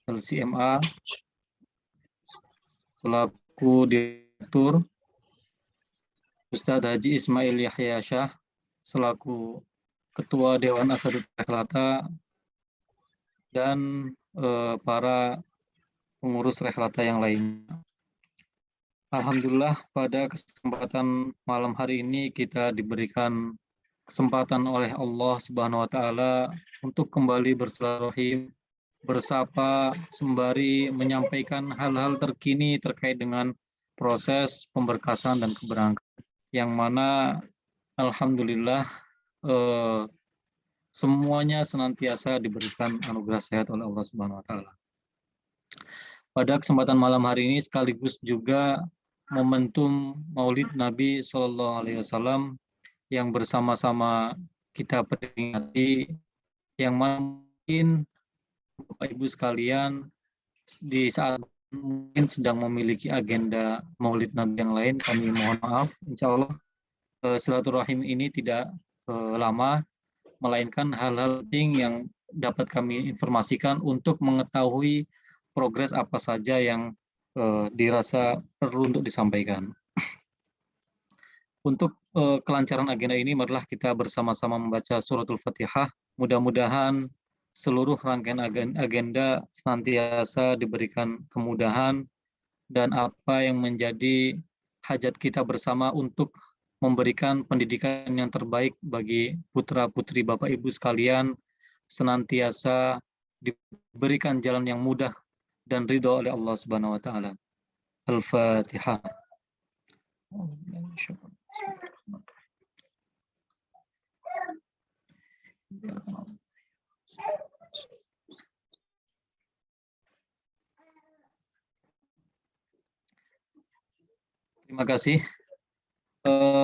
LCMA selaku Direktur, Ustadz Haji Ismail Yahya Syah selaku Ketua Dewan Asatidz Rekhlata, dan para pengurus Rekhlata yang lainnya. Alhamdulillah pada kesempatan malam hari ini kita diberikan kesempatan oleh Allah Subhanahu wa taala untuk kembali bersilaturahim, bersapa sembari menyampaikan hal-hal terkini terkait dengan proses pemberkasan dan keberangkatan, yang mana alhamdulillah semuanya senantiasa diberikan anugerah sehat oleh Allah Subhanahu wa taala. Pada kesempatan malam hari ini sekaligus juga momentum Maulid Nabi Shallallahu Alaihi Wasallam yang bersama-sama kita peringati, yang mungkin Bapak Ibu sekalian di saat mungkin sedang memiliki agenda Maulid Nabi yang lain, kami mohon maaf. Insya Allah silaturahim ini tidak lama, melainkan hal-hal penting yang dapat kami informasikan untuk mengetahui progres apa saja yang dirasa perlu untuk disampaikan. Untuk kelancaran agenda ini, marilah kita bersama-sama membaca suratul Fatihah. Mudah-mudahan seluruh rangkaian agenda senantiasa diberikan kemudahan, dan apa yang menjadi hajat kita bersama untuk memberikan pendidikan yang terbaik bagi putra-putri Bapak Ibu sekalian senantiasa diberikan jalan yang mudah dan ridho oleh Allah Subhanahu wa taala. Al-Fatihah. Terima kasih.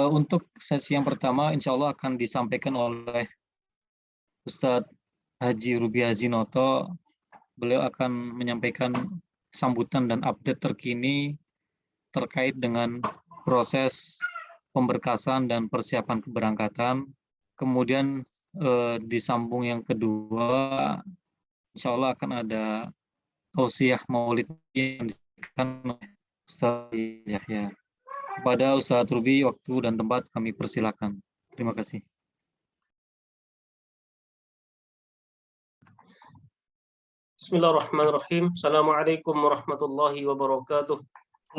Untuk sesi yang pertama insya Allah akan disampaikan oleh Ustadz Haji Ruby Hazinoto. Beliau akan menyampaikan sambutan dan update terkini terkait dengan proses pemberkasan dan persiapan keberangkatan. Kemudian disambung yang kedua, insya Allah akan ada tausiah maulid yang disampaikan oleh Ustaz Yahya. Kepada Ustaz Ruby, waktu dan tempat kami persilakan. Terima kasih. Bismillahirrahmanirrahim. Assalamualaikum warahmatullahi wabarakatuh.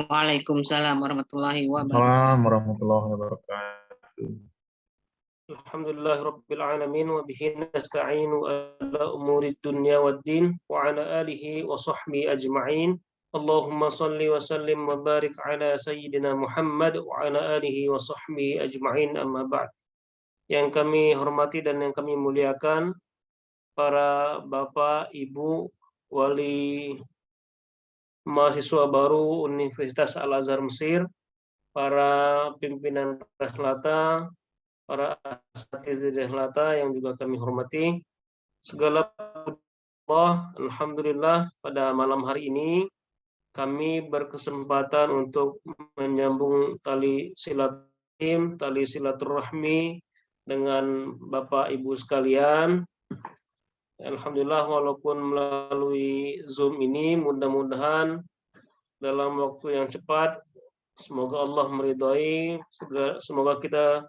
Waalaikumsalam warahmatullahi wabarakatuh. Alhamdulillahirabbil alamin wa bihi nasta'inu ala umurid dunya waddin wa ala alihi wa sahbihi ajma'in. Allahumma salli wa sallim wa barik ala sayyidina Muhammad wa ala alihi wa sahbihi ajma'in, amma ba'd. Yang kami hormati dan yang kami muliakan para Bapak, Ibu, wali mahasiswa baru Universitas Al-Azhar Mesir, para pimpinan Rekhlata, para asatidz Rekhlata yang juga kami hormati. Segala Allah, alhamdulillah pada malam hari ini kami berkesempatan untuk menyambung tali silaturahmi dengan Bapak Ibu sekalian. Alhamdulillah, walaupun melalui Zoom ini, mudah-mudahan dalam waktu yang cepat, semoga Allah meridhai, semoga kita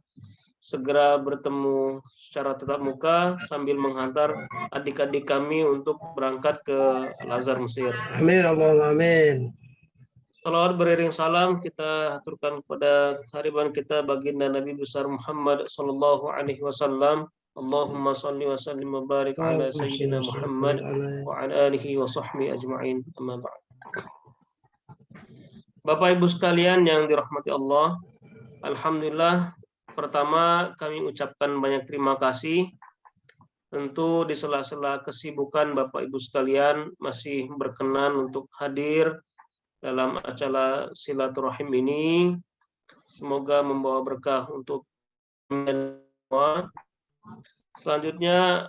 segera bertemu secara tatap muka sambil menghantar adik-adik kami untuk berangkat ke Al-Azhar Mesir. Amin, Allahumma amin. Salawat beriring salam kita aturkan kepada hariban kita baginda Nabi besar Muhammad sallallahu alaihi wasallam. Allahumma salli wa sallim wa barik ala sayyidina Muhammad wa ala alihi wa sahbihi ajma'in, amma ba'd. Bapak Ibu sekalian yang dirahmati Allah, alhamdulillah, pertama kami ucapkan banyak terima kasih. Tentu di sela-sela kesibukan Bapak Ibu sekalian masih berkenan untuk hadir dalam acara silaturahim ini. Semoga membawa berkah untuk semua. Selanjutnya,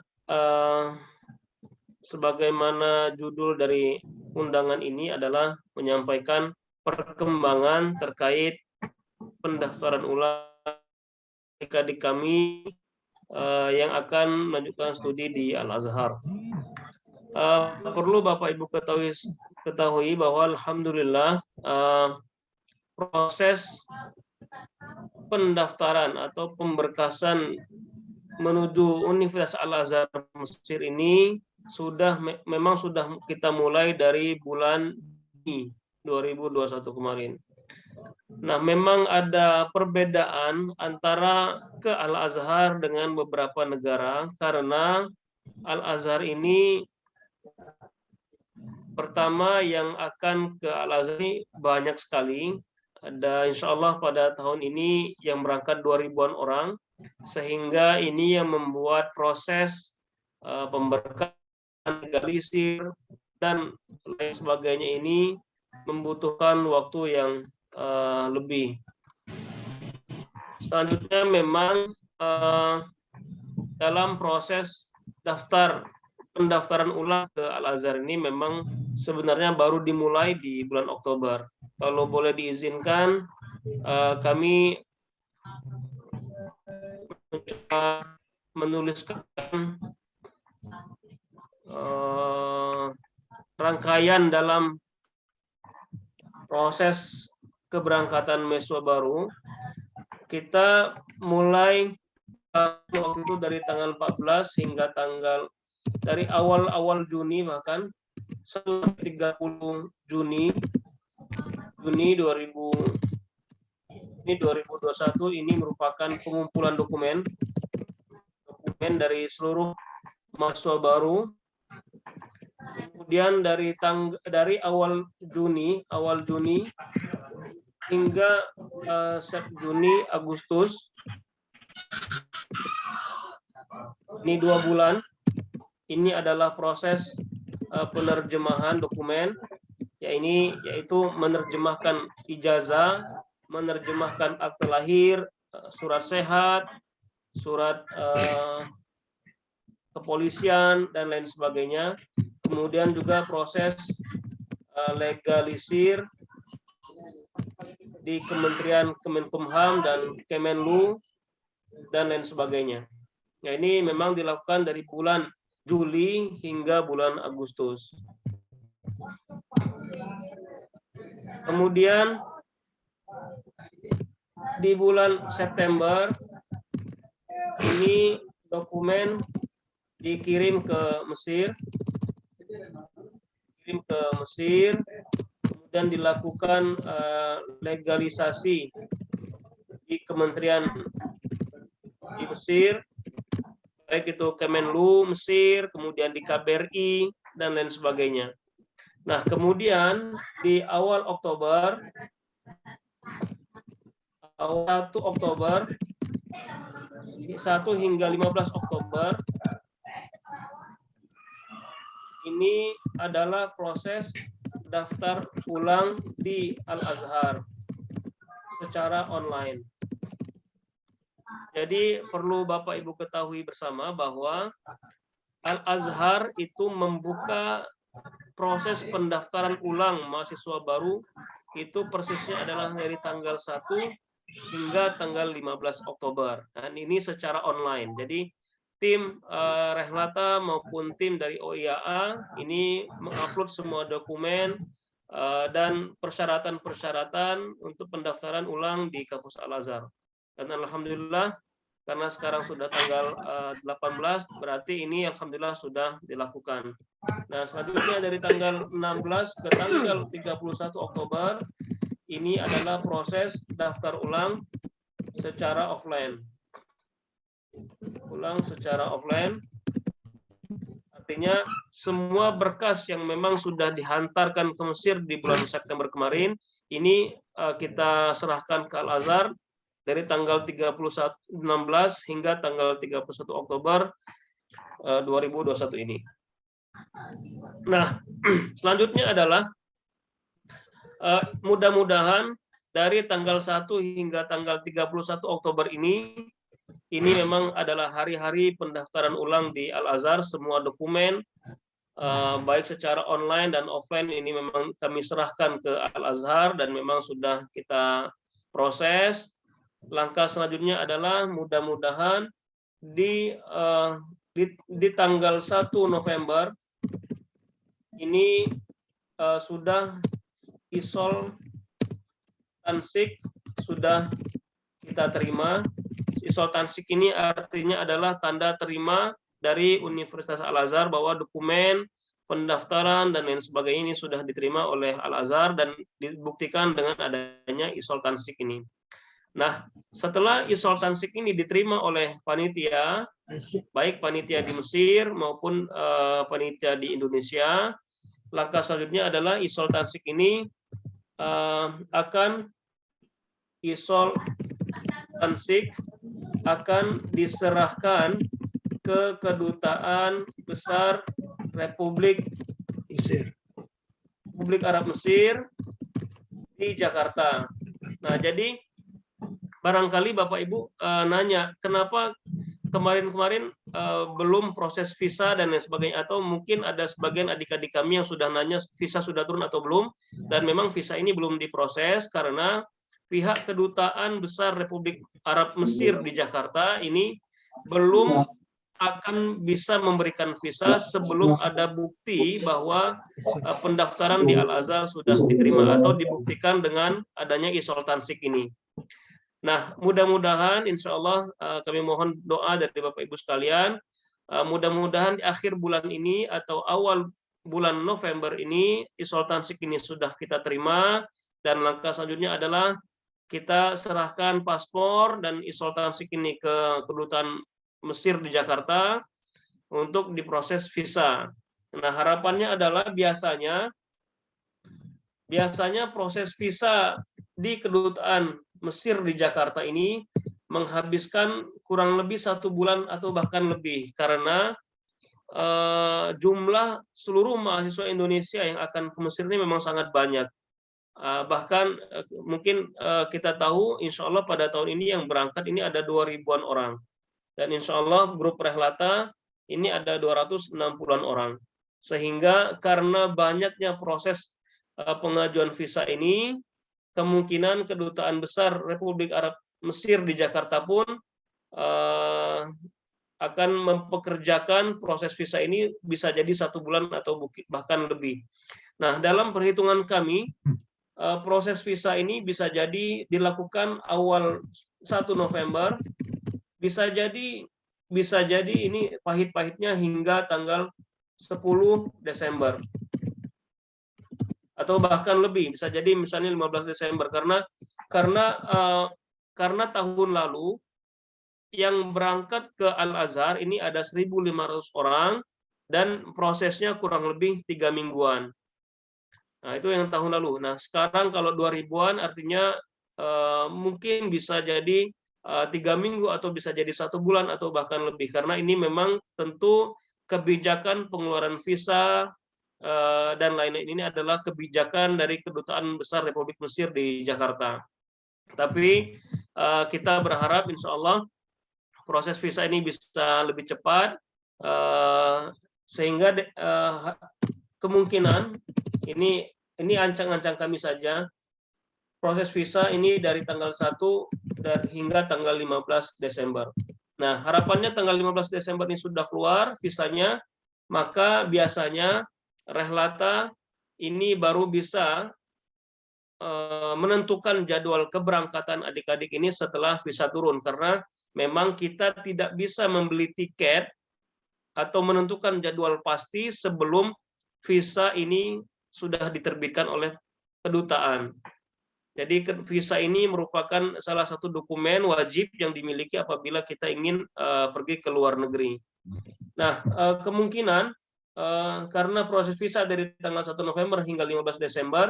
sebagaimana judul dari undangan ini adalah menyampaikan perkembangan terkait pendaftaran ulang adik-adik kami yang akan melanjutkan studi di Al-Azhar. Perlu Bapak Ibu ketahui bahwa alhamdulillah proses pendaftaran atau pemberkasan menuju Universitas Al-Azhar Mesir ini memang sudah kita mulai dari bulan Juni 2021 kemarin. Nah, memang ada perbedaan antara ke Al-Azhar dengan beberapa negara karena Al-Azhar ini pertama yang akan ke Al-Azhar ini banyak sekali. Ada insya Allah pada tahun ini yang berangkat 2000-an orang, sehingga ini yang membuat proses pemberkasan, legalisir, dan lain sebagainya ini membutuhkan waktu yang lebih. Selanjutnya memang dalam proses pendaftaran ulang ke Al-Azhar ini memang sebenarnya baru dimulai di bulan Oktober. Kalau boleh diizinkan, kami mencoba menuliskan rangkaian dalam proses keberangkatan mahasiswa baru. Kita mulai waktu itu dari tanggal 14 hingga dari awal Juni, bahkan 30 Juni 2021 ini merupakan pengumpulan dokumen dari seluruh mahasiswa baru. Kemudian dari awal Juni hingga Juni Agustus, ini 2 bulan. Ini adalah proses penerjemahan dokumen, yaitu menerjemahkan ijazah, menerjemahkan akte lahir, surat sehat, surat kepolisian, dan lain sebagainya. Kemudian juga proses legalisir di Kementerian Kemenkumham dan Kemenlu, dan lain sebagainya. Nah, ini memang dilakukan dari bulan Juli hingga bulan Agustus. Kemudian di bulan September ini dokumen dikirim ke Mesir, kemudian dilakukan legalisasi di kementerian di Mesir, baik itu Kemenlu Mesir, kemudian di KBRI, dan lain sebagainya. Nah, kemudian di awal Oktober, 1 hingga 15 Oktober, ini adalah proses daftar ulang di Al-Azhar secara online. Jadi perlu Bapak Ibu ketahui bersama bahwa Al-Azhar itu membuka proses pendaftaran ulang mahasiswa baru itu persisnya adalah dari tanggal 1 hingga tanggal 15 Oktober. Dan ini secara online. Jadi tim Rehlata maupun tim dari OIAA ini mengupload semua dokumen dan persyaratan-persyaratan untuk pendaftaran ulang di kampus Al-Azhar. Dan alhamdulillah, karena sekarang sudah tanggal 18, berarti ini alhamdulillah sudah dilakukan. Nah, selanjutnya dari tanggal 16 ke tanggal 31 Oktober, ini adalah proses daftar ulang secara offline. Artinya semua berkas yang memang sudah dihantarkan ke Mesir di bulan September kemarin, ini kita serahkan ke Al-Azhar dari tanggal 16 hingga tanggal 31 Oktober 2021 ini. Nah, selanjutnya adalah mudah-mudahan dari tanggal 1 hingga tanggal 31 Oktober ini memang adalah hari-hari pendaftaran ulang di Al-Azhar. Semua dokumen baik secara online dan offline ini memang kami serahkan ke Al-Azhar dan memang sudah kita proses. Langkah selanjutnya adalah mudah-mudahan di tanggal 1 November ini sudah isol tansik sudah kita terima. Isol tansik ini artinya adalah tanda terima dari Universitas Al-Azhar bahwa dokumen pendaftaran dan lain sebagainya ini sudah diterima oleh Al-Azhar dan dibuktikan dengan adanya isol tansik ini. Nah, setelah isol tansik ini diterima oleh panitia, baik panitia di Mesir maupun panitia di Indonesia, langkah selanjutnya adalah isol tansik ini akan diserahkan ke Kedutaan Besar Republik Arab Mesir di Jakarta. Nah, jadi barangkali Bapak Ibu nanya, kenapa kemarin-kemarin belum proses visa dan lain sebagainya, atau mungkin ada sebagian adik-adik kami yang sudah nanya visa sudah turun atau belum, dan memang visa ini belum diproses karena pihak Kedutaan Besar Republik Arab Mesir di Jakarta ini belum akan bisa memberikan visa sebelum ada bukti bahwa pendaftaran di Al-Azhar sudah diterima atau dibuktikan dengan adanya isol tansik ini. Nah, mudah-mudahan insya Allah kami mohon doa dari Bapak Ibu sekalian, mudah-mudahan di akhir bulan ini atau awal bulan November ini isol tansik ini sudah kita terima, dan langkah selanjutnya adalah kita serahkan paspor dan isol tansik ini ke Kedutaan Mesir di Jakarta untuk diproses visa. Nah, harapannya adalah biasanya proses visa di Kedutaan Mesir di Jakarta ini menghabiskan kurang lebih 1 bulan atau bahkan lebih, karena jumlah seluruh mahasiswa Indonesia yang akan ke Mesir ini memang sangat banyak. Bahkan mungkin kita tahu insya Allah pada tahun ini yang berangkat ini ada 2.000-an orang, dan insya Allah grup Rehlata ini ada 260-an orang, sehingga karena banyaknya proses pengajuan visa ini, kemungkinan Kedutaan Besar Republik Arab Mesir di Jakarta pun akan mempekerjakan proses visa ini bisa jadi 1 bulan atau bahkan lebih. Nah, dalam perhitungan kami, proses visa ini bisa jadi dilakukan awal 1 November, bisa jadi ini pahit-pahitnya hingga tanggal 10 Desember. Atau bahkan lebih, bisa jadi misalnya 15 Desember, karena tahun lalu yang berangkat ke Al-Azhar ini ada 1.500 orang dan prosesnya kurang lebih 3 mingguan. Nah, itu yang tahun lalu. Nah, sekarang kalau 2.000-an artinya mungkin bisa jadi 3 minggu atau bisa jadi 1 bulan atau bahkan lebih, karena ini memang tentu kebijakan pengeluaran visa dan lain-lain ini adalah kebijakan dari Kedutaan Besar Republik Mesir di Jakarta. Tapi kita berharap insya Allah proses visa ini bisa lebih cepat, sehingga kemungkinan ini ancang-ancang kami saja, proses visa ini dari tanggal 1 hingga tanggal 15 Desember. Nah, harapannya tanggal 15 Desember ini sudah keluar visanya, maka biasanya Rehlata ini baru bisa menentukan jadwal keberangkatan adik-adik ini setelah visa turun, karena memang kita tidak bisa membeli tiket atau menentukan jadwal pasti sebelum visa ini sudah diterbitkan oleh kedutaan. Jadi visa ini merupakan salah satu dokumen wajib yang dimiliki apabila kita ingin pergi ke luar negeri. Nah, kemungkinan karena proses visa dari tanggal 1 November hingga 15 Desember,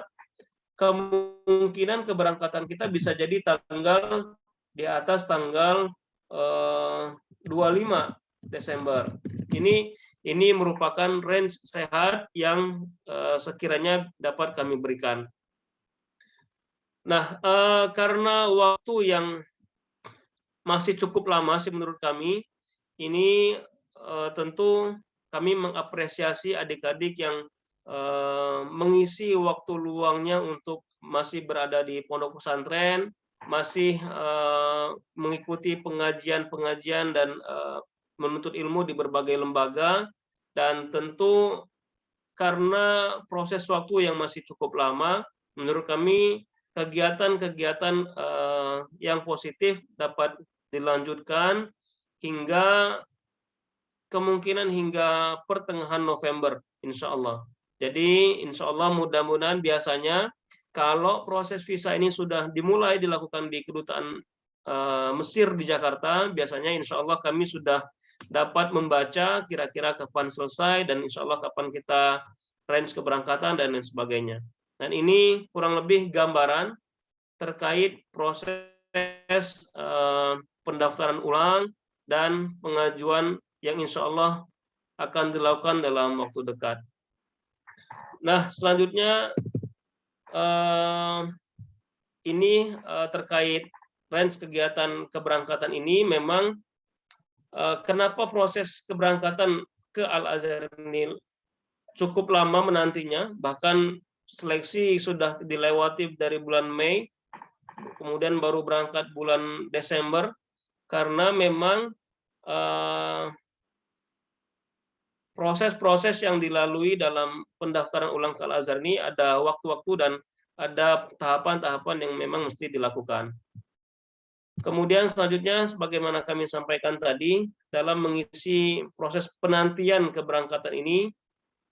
kemungkinan keberangkatan kita bisa jadi tanggal di atas tanggal 25 Desember. Ini merupakan range sehat yang sekiranya dapat kami berikan. Nah, karena waktu yang masih cukup lama sih menurut kami, ini tentu kami mengapresiasi adik-adik yang mengisi waktu luangnya untuk masih berada di pondok pesantren, masih mengikuti pengajian-pengajian dan menuntut ilmu di berbagai lembaga, dan tentu karena proses waktu yang masih cukup lama, menurut kami kegiatan-kegiatan yang positif dapat dilanjutkan hingga kemungkinan hingga pertengahan November, insya Allah. Jadi insya Allah mudah-mudahan biasanya kalau proses visa ini sudah dimulai dilakukan di kedutaan Mesir di Jakarta, biasanya insya Allah kami sudah dapat membaca kira-kira kapan selesai dan insya Allah kapan kita range keberangkatan dan lain sebagainya. Dan ini kurang lebih gambaran terkait proses pendaftaran ulang dan pengajuan yang insya Allah akan dilakukan dalam waktu dekat. Nah, selanjutnya ini terkait range kegiatan keberangkatan ini memang kenapa proses keberangkatan ke Al-Azhar ini cukup lama menantinya, bahkan seleksi sudah dilewati dari bulan Mei, kemudian baru berangkat bulan Desember, karena memang proses-proses yang dilalui dalam pendaftaran ulang ke Al-Azhar ini ada waktu-waktu dan ada tahapan-tahapan yang memang mesti dilakukan. Kemudian selanjutnya, sebagaimana kami sampaikan tadi, dalam mengisi proses penantian keberangkatan ini,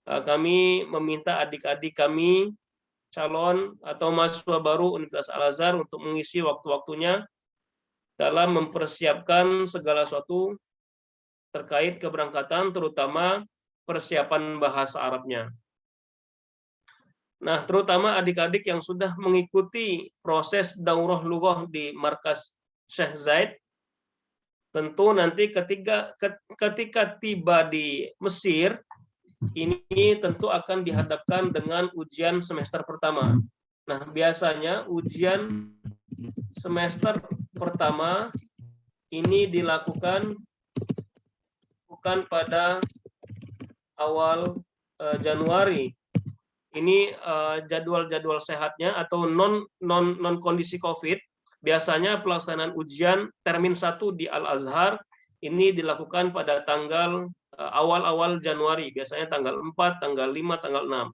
kami meminta adik-adik kami, calon atau mahasiswa baru Universitas Al-Azhar untuk mengisi waktu-waktunya dalam mempersiapkan segala sesuatu terkait keberangkatan, terutama persiapan bahasa Arabnya. Nah, terutama adik-adik yang sudah mengikuti proses daurah lughah di Markas Syekh Zaid, tentu nanti ketika tiba di Mesir, ini tentu akan dihadapkan dengan ujian semester pertama. Nah, biasanya ujian semester pertama ini dilakukan bukan pada awal Januari. Ini jadwal-jadwal sehatnya atau non kondisi COVID. Biasanya pelaksanaan ujian termin 1 di Al-Azhar ini dilakukan pada tanggal awal-awal Januari, biasanya tanggal 4, tanggal 5, tanggal 6.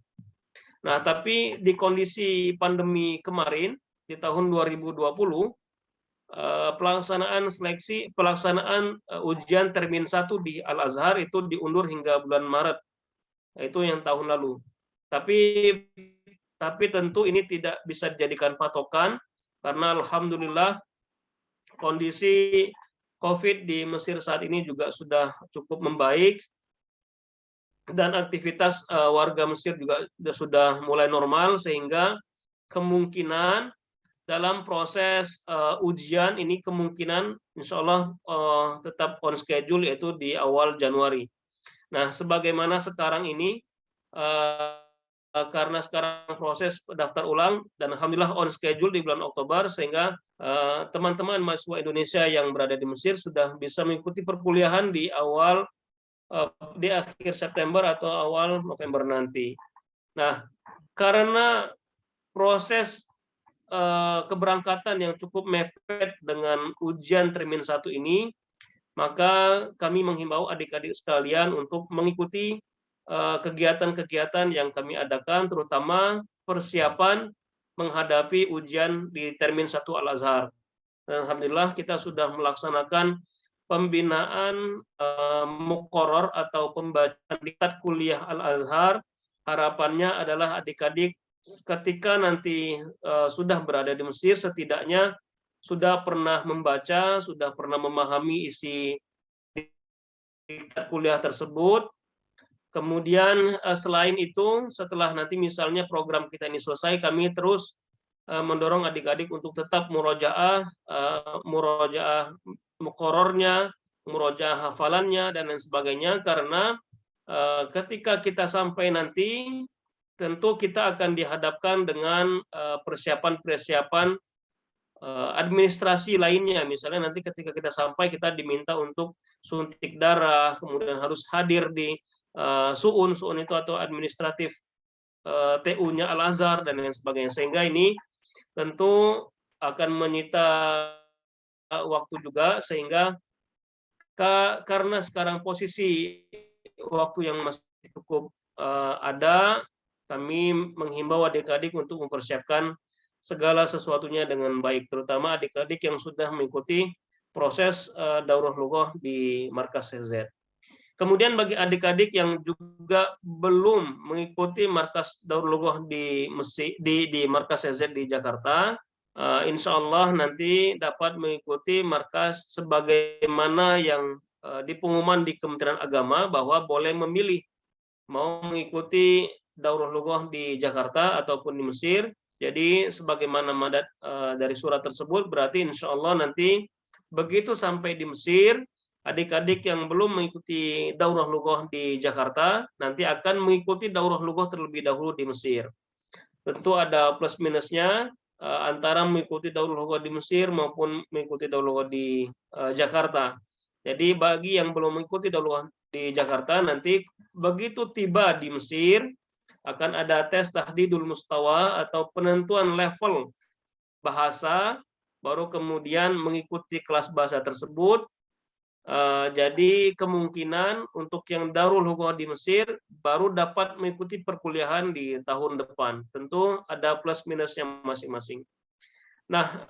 Nah, tapi di kondisi pandemi kemarin di tahun 2020 pelaksanaan ujian termin 1 di Al-Azhar itu diundur hingga bulan Maret. Itu yang tahun lalu. Tapi tentu ini tidak bisa dijadikan patokan karena alhamdulillah kondisi COVID di Mesir saat ini juga sudah cukup membaik dan aktivitas warga Mesir juga sudah mulai normal, sehingga kemungkinan dalam proses ujian ini kemungkinan insya Allah tetap on schedule, yaitu di awal Januari. Nah, sebagaimana sekarang ini karena sekarang proses daftar ulang dan alhamdulillah on schedule di bulan Oktober, sehingga teman-teman mahasiswa Indonesia yang berada di Mesir sudah bisa mengikuti perkuliahan di akhir September atau awal November nanti. Nah, karena proses keberangkatan yang cukup mepet dengan ujian termin 1 ini, maka kami menghimbau adik-adik sekalian untuk mengikuti kegiatan-kegiatan yang kami adakan, terutama persiapan menghadapi ujian di termin 1 Al-Azhar. Dan alhamdulillah kita sudah melaksanakan pembinaan muqarrar atau pembacaan diktat kuliah Al-Azhar. Harapannya adalah adik-adik ketika nanti sudah berada di Mesir, setidaknya sudah pernah membaca, sudah pernah memahami isi diktat kuliah tersebut. Kemudian selain itu, setelah nanti misalnya program kita ini selesai, kami terus mendorong adik-adik untuk tetap murojaah muqarrarnya, murojaah hafalannya, dan lain sebagainya, karena ketika kita sampai nanti, tentu kita akan dihadapkan dengan persiapan-persiapan administrasi lainnya. Misalnya nanti ketika kita sampai, kita diminta untuk suntik darah, kemudian harus hadir di su'un itu atau administratif TU-nya Al-Azhar dan lain sebagainya. Sehingga ini tentu akan menyita waktu juga, sehingga karena sekarang posisi waktu yang masih cukup ada, kami menghimbau adik-adik untuk mempersiapkan segala sesuatunya dengan baik, terutama adik-adik yang sudah mengikuti proses daurah lughah di Markas CZ. Kemudian bagi adik-adik yang juga belum mengikuti markas daurah lughah di Markas CZ di Jakarta, insya Allah nanti dapat mengikuti markas sebagaimana yang di pengumuman di Kementerian Agama bahwa boleh memilih mau mengikuti daurah lughah di Jakarta ataupun di Mesir. Jadi sebagaimana madat dari surat tersebut, berarti insya Allah nanti begitu sampai di Mesir, adik-adik yang belum mengikuti daurah lughah di Jakarta nanti akan mengikuti daurah lughah terlebih dahulu di Mesir. Tentu ada plus minusnya antara mengikuti daurah lughah di Mesir maupun mengikuti daurah lughah di Jakarta. Jadi bagi yang belum mengikuti daurah lughah di Jakarta, nanti begitu tiba di Mesir akan ada tes tahdidul mustawa atau penentuan level bahasa, baru kemudian mengikuti kelas bahasa tersebut. Jadi kemungkinan untuk yang daurah lughah di Mesir baru dapat mengikuti perkuliahan di tahun depan. Tentu ada plus minusnya masing-masing. Nah,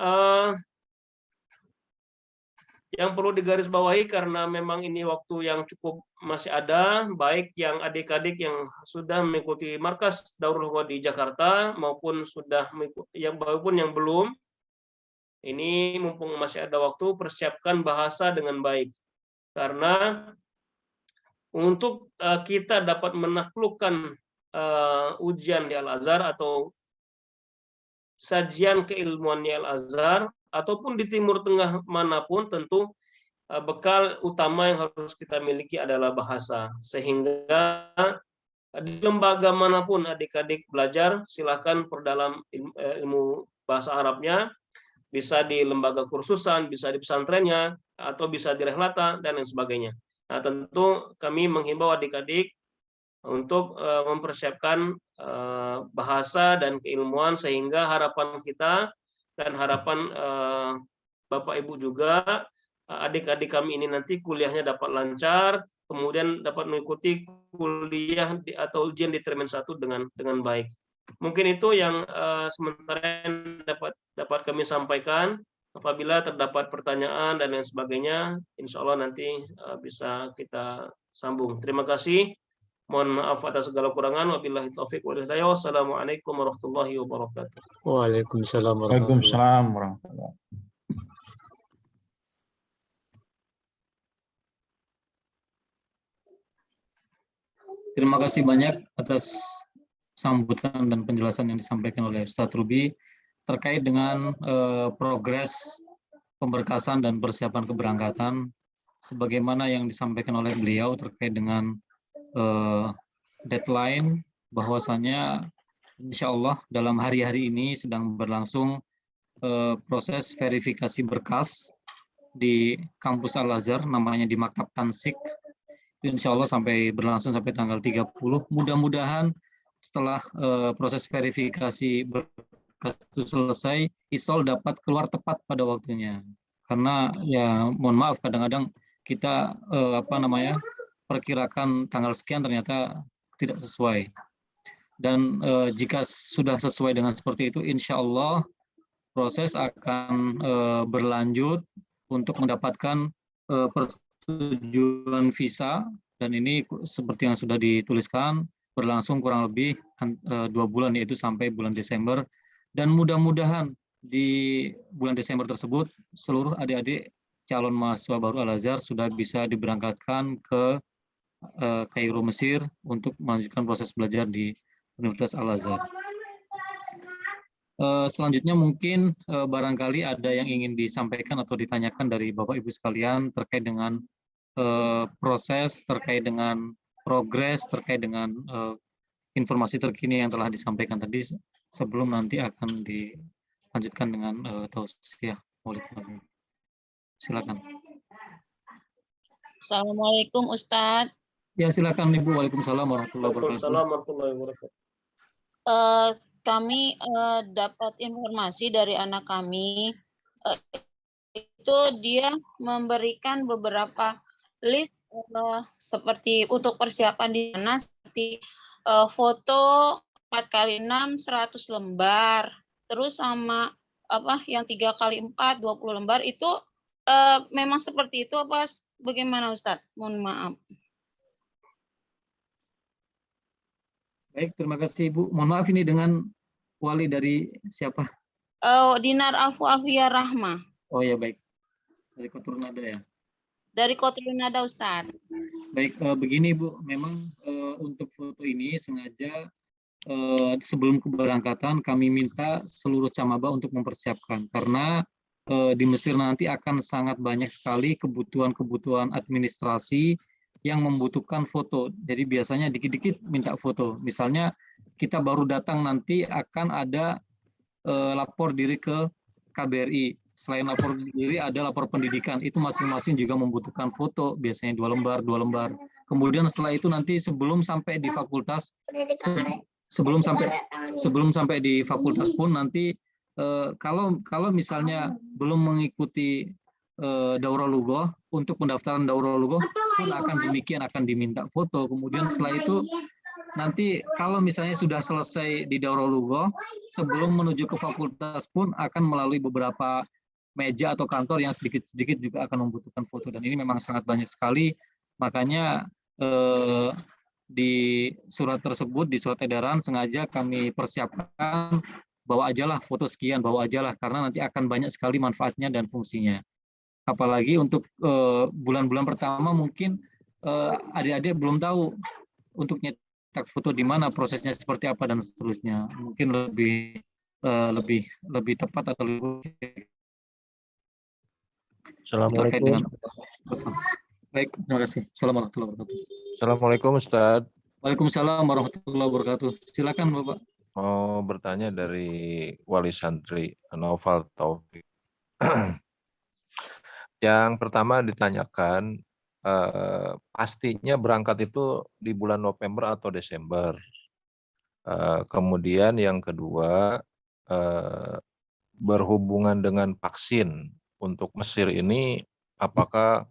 yang perlu digarisbawahi karena memang ini waktu yang cukup masih ada, baik yang adik-adik yang sudah mengikuti markas daurah lughah di Jakarta maupun sudah mengikuti, maupun yang belum, ini mumpung masih ada waktu, persiapkan bahasa dengan baik. Karena untuk kita dapat menaklukkan ujian di Al-Azhar atau sajian keilmuan di Al-Azhar ataupun di Timur Tengah manapun, tentu bekal utama yang harus kita miliki adalah bahasa. Sehingga di lembaga manapun adik-adik belajar, silakan perdalam ilmu bahasa Arabnya, bisa di lembaga kursusan, bisa di pesantrennya, atau bisa di rehlata, dan lain sebagainya. Nah, tentu kami menghimbau adik-adik untuk mempersiapkan bahasa dan keilmuan, sehingga harapan kita dan harapan Bapak Ibu juga, adik-adik kami ini nanti kuliahnya dapat lancar, kemudian dapat mengikuti kuliah atau ujian di termin 1 dengan baik. Mungkin itu yang sementara yang dapat kami sampaikan. Apabila terdapat pertanyaan dan lain sebagainya, insya Allah nanti bisa kita sambung. Terima kasih. Mohon maaf atas segala kurangan. Wabillahi taufiq wal hidayah. Wassalamualaikum warahmatullahi wabarakatuh. Waalaikumsalam warahmatullahi Waalaikumsalam warahmatullahi wabarakatuh. Terima kasih banyak atas sambutan dan penjelasan yang disampaikan oleh Ustadz Ruby terkait dengan progres pemberkasan dan persiapan keberangkatan, sebagaimana yang disampaikan oleh beliau terkait dengan deadline, bahwasanya insya Allah dalam hari-hari ini sedang berlangsung proses verifikasi berkas di kampus Al-Azhar, namanya di Maktab Tansik. Insya Allah berlangsung sampai tanggal 30. Mudah-mudahan setelah proses verifikasi berkas itu selesai, ISOL dapat keluar tepat pada waktunya. Karena ya mohon maaf, kadang-kadang kita perkirakan tanggal sekian ternyata tidak sesuai. Dan jika sudah sesuai dengan seperti itu, insya Allah proses akan berlanjut untuk mendapatkan persetujuan visa, dan ini seperti yang sudah dituliskan berlangsung kurang lebih 2 bulan, yaitu sampai bulan Desember. Dan mudah-mudahan di bulan Desember tersebut seluruh adik-adik calon mahasiswa baru Al-Azhar sudah bisa diberangkatkan ke Kairo, Mesir untuk melanjutkan proses belajar di Universitas Al-Azhar. Selanjutnya mungkin barangkali ada yang ingin disampaikan atau ditanyakan dari Bapak Ibu sekalian terkait dengan proses, terkait dengan progres, terkait dengan informasi terkini yang telah disampaikan tadi, sebelum nanti akan dilanjutkan dengan tausiah Maulid Nabi. Silakan. Assalamualaikum Ustadz. Ya, silakan Ibu. Waalaikumsalam warahmatullahi wabarakatuh. Kami dapat informasi dari anak kami, itu dia memberikan beberapa list seperti untuk persiapan di sana, seperti foto 4x6 100 lembar. Terus sama yang 3x4 20 lembar itu memang seperti itu apa bagaimana Ustadz? Mohon maaf. Baik, terima kasih Ibu. Mohon maaf ini dengan wali dari siapa? Dinar Alfuafia Rahma. Oh ya baik. Dari Kotur Nada ya. Dari Kotur Nada Ustadz. Baik, begini Bu, memang untuk foto ini sengaja sebelum keberangkatan kami minta seluruh camaba untuk mempersiapkan karena di Mesir nanti akan sangat banyak sekali kebutuhan-kebutuhan administrasi yang membutuhkan foto. Jadi biasanya dikit-dikit minta foto. Misalnya kita baru datang nanti akan ada lapor diri ke KBRI. Selain lapor diri ada lapor pendidikan. Itu masing-masing juga membutuhkan foto. Biasanya 2 lembar. Kemudian setelah itu nanti sebelum sampai di fakultas, sebelum sampai di fakultas pun nanti kalau misalnya belum mengikuti daurah lughoh, untuk pendaftaran daurah lughoh pun akan demikian, akan diminta foto. Kemudian setelah itu nanti kalau misalnya sudah selesai di daurah lughoh, sebelum menuju ke fakultas pun akan melalui beberapa meja atau kantor yang sedikit-sedikit juga akan membutuhkan foto, dan ini memang sangat banyak sekali. Makanya di surat tersebut, di surat edaran sengaja kami persiapkan bawa ajalah foto sekian, bawa ajalah karena nanti akan banyak sekali manfaatnya dan fungsinya. Apalagi untuk bulan-bulan pertama mungkin adik-adik belum tahu untuk nyetak foto di mana, prosesnya seperti apa dan seterusnya. Mungkin lebih tepat atau lebih terkait dengan foto. Baik, terima kasih. Assalamualaikum warahmatullahi wabarakatuh. Assalamualaikum Ustaz. Waalaikumsalam warahmatullahi wabarakatuh. Silakan Bapak. Mau bertanya dari wali santri Naufal Taufik. Yang pertama ditanyakan, pastinya berangkat itu di bulan November atau Desember. Kemudian yang kedua, berhubungan dengan vaksin untuk Mesir ini, apakah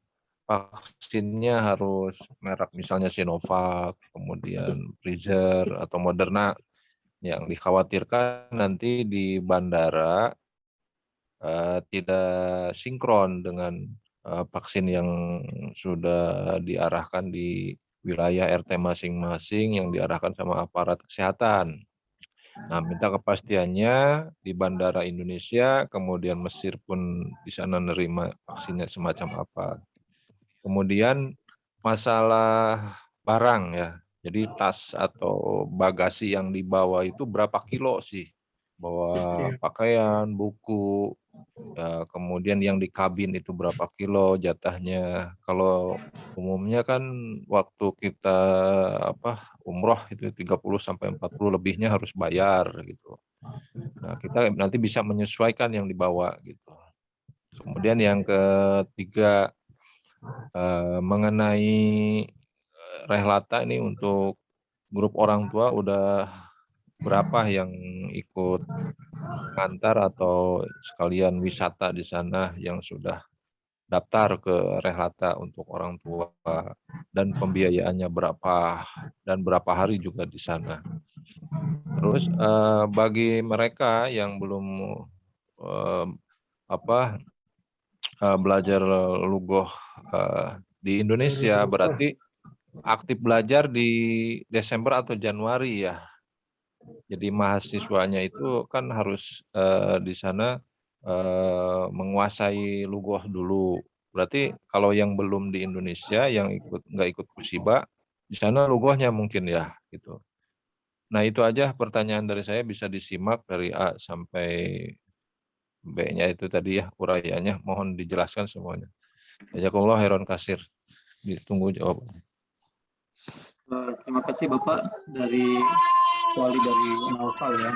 vaksinnya harus merek misalnya Sinovac, kemudian Pfizer atau Moderna, yang dikhawatirkan nanti di bandara tidak sinkron dengan vaksin yang sudah diarahkan di wilayah RT masing-masing yang diarahkan sama aparat kesehatan. Nah, minta kepastiannya di bandara Indonesia, kemudian Mesir pun di sana nerima vaksinnya semacam apa. Kemudian masalah barang ya, jadi tas atau bagasi yang dibawa itu berapa kilo sih? Bawa pakaian, buku, ya, kemudian yang di kabin itu berapa kilo jatahnya. Kalau umumnya kan waktu kita umroh itu 30-40 lebihnya harus bayar gitu. Nah, kita nanti bisa menyesuaikan yang dibawa gitu. Kemudian yang ketiga, mengenai rehlata ini untuk grup orang tua udah berapa yang ikut antar atau sekalian wisata di sana yang sudah daftar ke rehlata untuk orang tua, dan pembiayaannya berapa dan berapa hari juga di sana. Terus bagi mereka yang belum belajar lughoh di Indonesia, berarti aktif belajar di Desember atau Januari ya. Jadi mahasiswanya itu kan harus di sana menguasai lughoh dulu. Berarti kalau yang belum di Indonesia, yang nggak ikut Kusiba, di sana lughohnya mungkin ya gitu. Nah itu aja pertanyaan dari saya, bisa disimak dari A sampai B-nya itu tadi ya uraiannya, mohon dijelaskan semuanya. Jazakumullah khairan katsir. Ditunggu jawabannya. Terima kasih Bapak dari wali dari Naufal ya.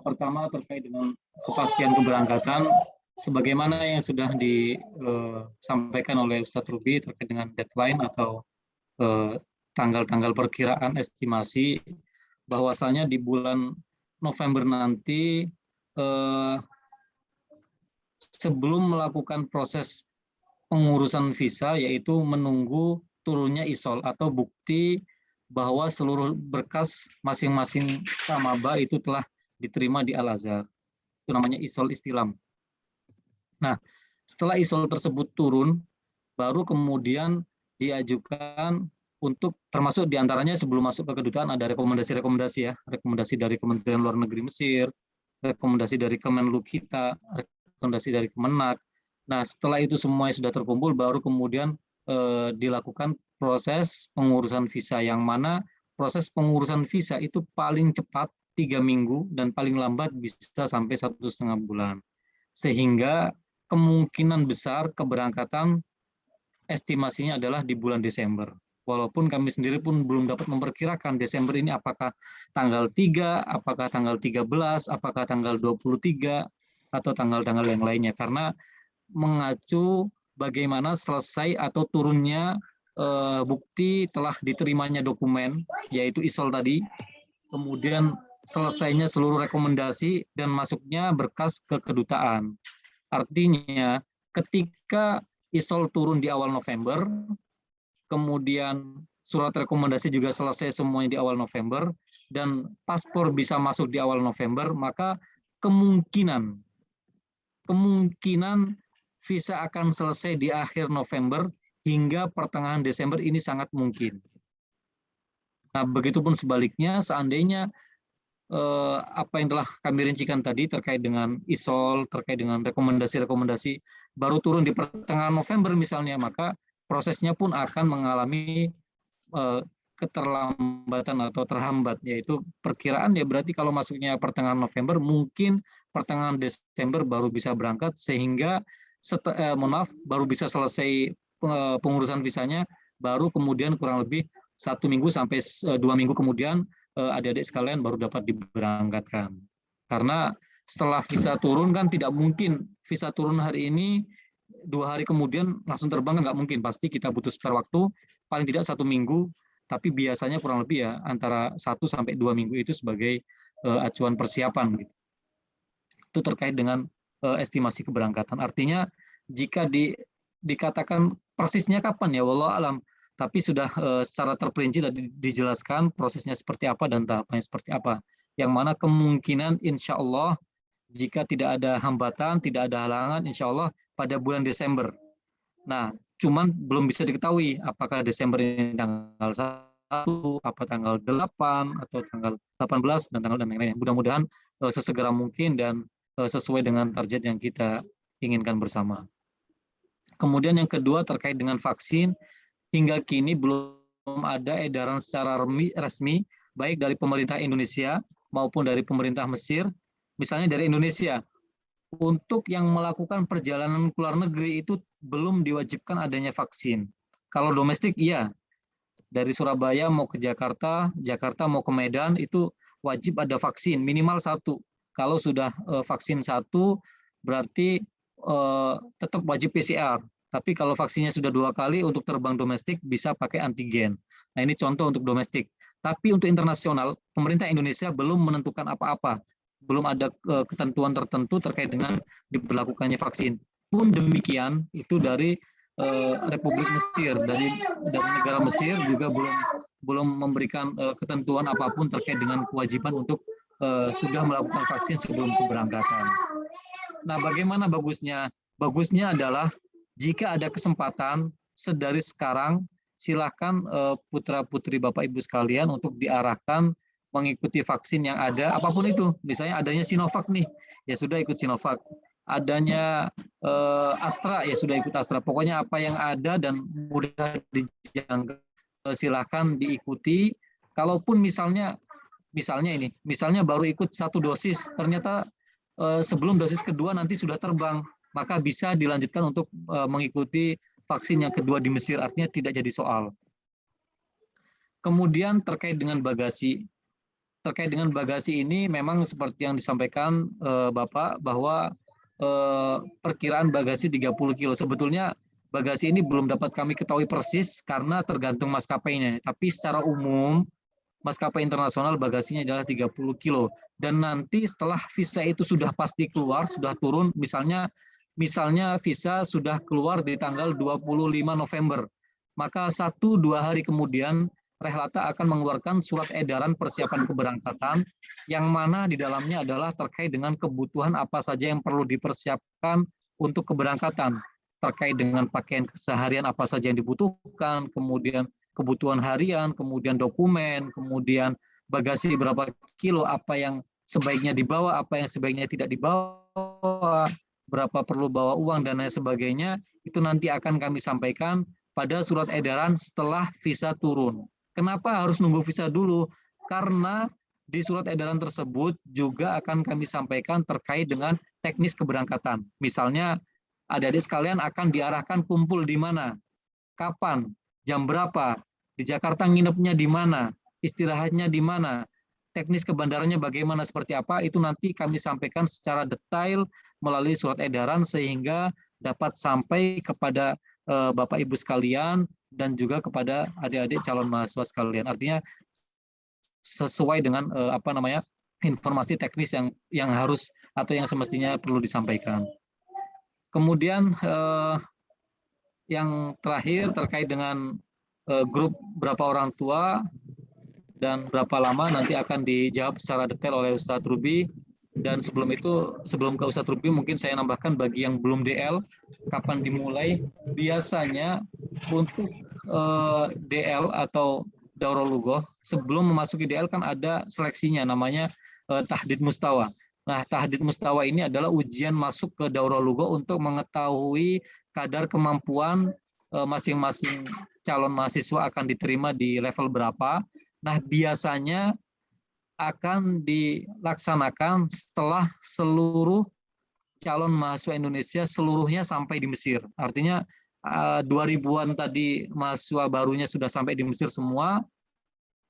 Pertama terkait dengan kepastian keberangkatan, sebagaimana yang sudah disampaikan oleh Ustadz Ruby terkait dengan deadline atau tanggal-tanggal perkiraan estimasi, bahwasanya di bulan November nanti sebelum melakukan proses pengurusan visa, yaitu menunggu turunnya ISOL atau bukti bahwa seluruh berkas masing-masing maba itu telah diterima di Al-Azhar. Itu namanya isol istilam. Nah, setelah isol tersebut turun, baru kemudian diajukan untuk, termasuk diantaranya sebelum masuk ke kedutaan ada rekomendasi-rekomendasi ya, rekomendasi dari Kementerian Luar Negeri Mesir, rekomendasi dari Kemenlu kita, rekomendasi dari Kemenak. Nah, setelah itu semuanya sudah terkumpul, baru kemudian dilakukan proses pengurusan visa, yang mana proses pengurusan visa itu paling cepat 3 minggu dan paling lambat bisa sampai 1,5 bulan. Sehingga kemungkinan besar keberangkatan estimasinya adalah di bulan Desember. Walaupun kami sendiri pun belum dapat memperkirakan Desember ini apakah tanggal 3, apakah tanggal 13, apakah tanggal 23, atau tanggal-tanggal yang lainnya. Karena mengacu bagaimana selesai atau turunnya bukti telah diterimanya dokumen, yaitu isol tadi, kemudian selesainya seluruh rekomendasi dan masuknya berkas ke kedutaan. Artinya ketika isol turun di awal November, kemudian surat rekomendasi juga selesai semuanya di awal November, dan paspor bisa masuk di awal November, maka kemungkinan visa akan selesai di akhir November hingga pertengahan Desember ini sangat mungkin. Nah, begitupun sebaliknya, seandainya apa yang telah kami rincikan tadi terkait dengan isol, terkait dengan rekomendasi-rekomendasi baru turun di pertengahan November misalnya, maka prosesnya pun akan mengalami keterlambatan atau terhambat, yaitu perkiraan ya berarti kalau masuknya pertengahan November, mungkin pertengahan Desember baru bisa berangkat, sehingga baru bisa selesai pengurusan visanya, baru kemudian kurang lebih 1 minggu sampai 2 minggu kemudian adik-adik sekalian baru dapat diberangkatkan. Karena setelah visa turun kan tidak mungkin visa turun hari ini 2 hari kemudian langsung terbang, kan nggak mungkin, pasti kita butuh spare waktu paling tidak 1 minggu, tapi biasanya kurang lebih ya antara 1 sampai 2 minggu itu sebagai acuan persiapan gitu. Itu terkait dengan estimasi keberangkatan. Artinya jika dikatakan persisnya kapan ya wallahu alam, tapi sudah secara terperinci tadi dijelaskan prosesnya seperti apa dan tahapannya seperti apa, yang mana kemungkinan insya Allah jika tidak ada hambatan, tidak ada halangan, insya Allah pada bulan Desember. Nah, cuman belum bisa diketahui apakah Desember ini tanggal 1, apa tanggal 8, atau tanggal 18, dan tanggal dan lain-lain. Mudah-mudahan sesegera mungkin dan sesuai dengan target yang kita inginkan bersama. Kemudian yang kedua terkait dengan vaksin, hingga kini belum ada edaran secara resmi, baik dari pemerintah Indonesia maupun dari pemerintah Mesir. Misalnya dari Indonesia, untuk yang melakukan perjalanan ke luar negeri itu belum diwajibkan adanya vaksin. Kalau domestik iya, dari Surabaya mau ke Jakarta, Jakarta mau ke Medan, itu wajib ada vaksin, minimal 1. Kalau sudah vaksin 1, berarti tetap wajib PCR. Tapi kalau vaksinnya sudah 2 kali, untuk terbang domestik bisa pakai antigen. Nah, ini contoh untuk domestik. Tapi untuk internasional, pemerintah Indonesia belum menentukan apa-apa. Belum ada ketentuan tertentu terkait dengan diberlakukannya vaksin. Pun demikian, itu dari Republik Mesir, dari negara Mesir juga belum memberikan ketentuan apapun terkait dengan kewajiban untuk sudah melakukan vaksin sebelum keberangkatan. Nah, bagaimana bagusnya? Bagusnya adalah jika ada kesempatan sedari sekarang, silakan putra-putri Bapak Ibu sekalian untuk diarahkan mengikuti vaksin yang ada, apapun itu. Misalnya adanya Sinovac nih, ya sudah ikut Sinovac. Adanya Astra, ya sudah ikut Astra. Pokoknya apa yang ada dan mudah dijangkau, silakan diikuti. Kalaupun misalnya baru ikut 1 dosis, ternyata sebelum dosis kedua nanti sudah terbang, maka bisa dilanjutkan untuk mengikuti vaksin yang kedua di Mesir, artinya tidak jadi soal. Kemudian terkait dengan bagasi. Terkait dengan bagasi ini memang seperti yang disampaikan Bapak, bahwa perkiraan bagasi 30 kilo. Sebetulnya bagasi ini belum dapat kami ketahui persis karena tergantung maskapainya. Tapi secara umum, maskapai internasional bagasinya adalah 30 kilo. Dan nanti setelah visa itu sudah pasti keluar, sudah turun, misalnya visa sudah keluar di tanggal 25 November, maka 1-2 hari kemudian Rehlata akan mengeluarkan surat edaran persiapan keberangkatan yang mana di dalamnya adalah terkait dengan kebutuhan apa saja yang perlu dipersiapkan untuk keberangkatan, terkait dengan pakaian keseharian apa saja yang dibutuhkan, kemudian kebutuhan harian, kemudian dokumen, kemudian bagasi berapa kilo, apa yang sebaiknya dibawa, apa yang sebaiknya tidak dibawa, berapa perlu bawa uang, dan lain sebagainya. Itu nanti akan kami sampaikan pada surat edaran setelah visa turun. Kenapa harus nunggu visa dulu? Karena di surat edaran tersebut juga akan kami sampaikan terkait dengan teknis keberangkatan. Misalnya, adik-adik sekalian akan diarahkan kumpul di mana, kapan, jam berapa, di Jakarta nginepnya di mana, istirahatnya di mana, teknis ke bandaranya bagaimana, seperti apa, itu nanti kami sampaikan secara detail melalui surat edaran sehingga dapat sampai kepada Bapak Ibu sekalian dan juga kepada adik-adik calon mahasiswa sekalian. Artinya sesuai dengan informasi teknis yang harus atau yang semestinya perlu disampaikan. Kemudian yang terakhir terkait dengan grup berapa orang tua dan berapa lama nanti akan dijawab secara detail oleh Ustadz Ruby. Dan sebelum itu, sebelum ke Ustadz Ruby, mungkin saya nambahkan bagi yang belum DL, kapan dimulai. Biasanya untuk DL atau Daurah Lughoh, sebelum memasuki DL kan ada seleksinya, namanya Tahdid Mustawa. Nah, Tahdid Mustawa ini adalah ujian masuk ke Daurah Lughoh untuk mengetahui kadar kemampuan masing-masing calon mahasiswa akan diterima di level berapa. Nah, biasanya akan dilaksanakan setelah seluruh calon mahasiswa Indonesia seluruhnya sampai di Mesir. Artinya 2000-an tadi mahasiswa barunya sudah sampai di Mesir semua.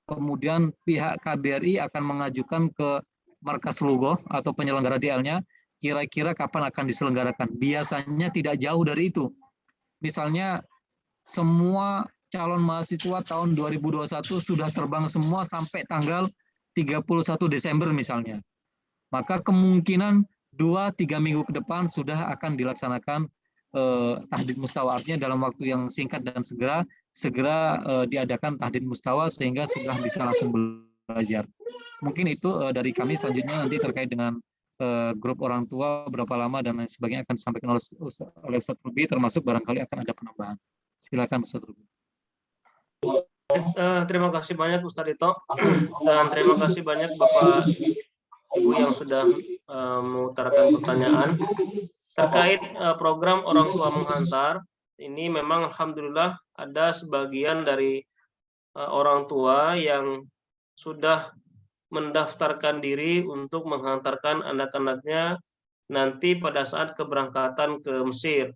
Kemudian pihak KBRI akan mengajukan ke markas Lughoh atau penyelenggara DL-nya kira-kira kapan akan diselenggarakan. Biasanya tidak jauh dari itu. Misalnya semua calon mahasiswa tahun 2021 sudah terbang semua sampai tanggal 31 Desember misalnya. Maka kemungkinan 2-3 minggu ke depan sudah akan dilaksanakan Tahdid Mustawa. Artinya dalam waktu yang singkat dan segera diadakan Tahdid Mustawa sehingga sudah bisa langsung belajar. Mungkin itu dari kami. Selanjutnya nanti terkait dengan grup orang tua berapa lama dan lain sebagainya akan disampaikan oleh Ustadz Ruby, termasuk barangkali akan ada penambahan. Silakan Ustadz Ruby. Terima kasih banyak Ustadz Ito, dan terima kasih banyak Bapak Ibu yang sudah mengutarakan pertanyaan terkait program orang tua menghantar. Ini memang alhamdulillah ada sebagian dari orang tua yang sudah mendaftarkan diri untuk menghantarkan anak-anaknya nanti pada saat keberangkatan ke Mesir.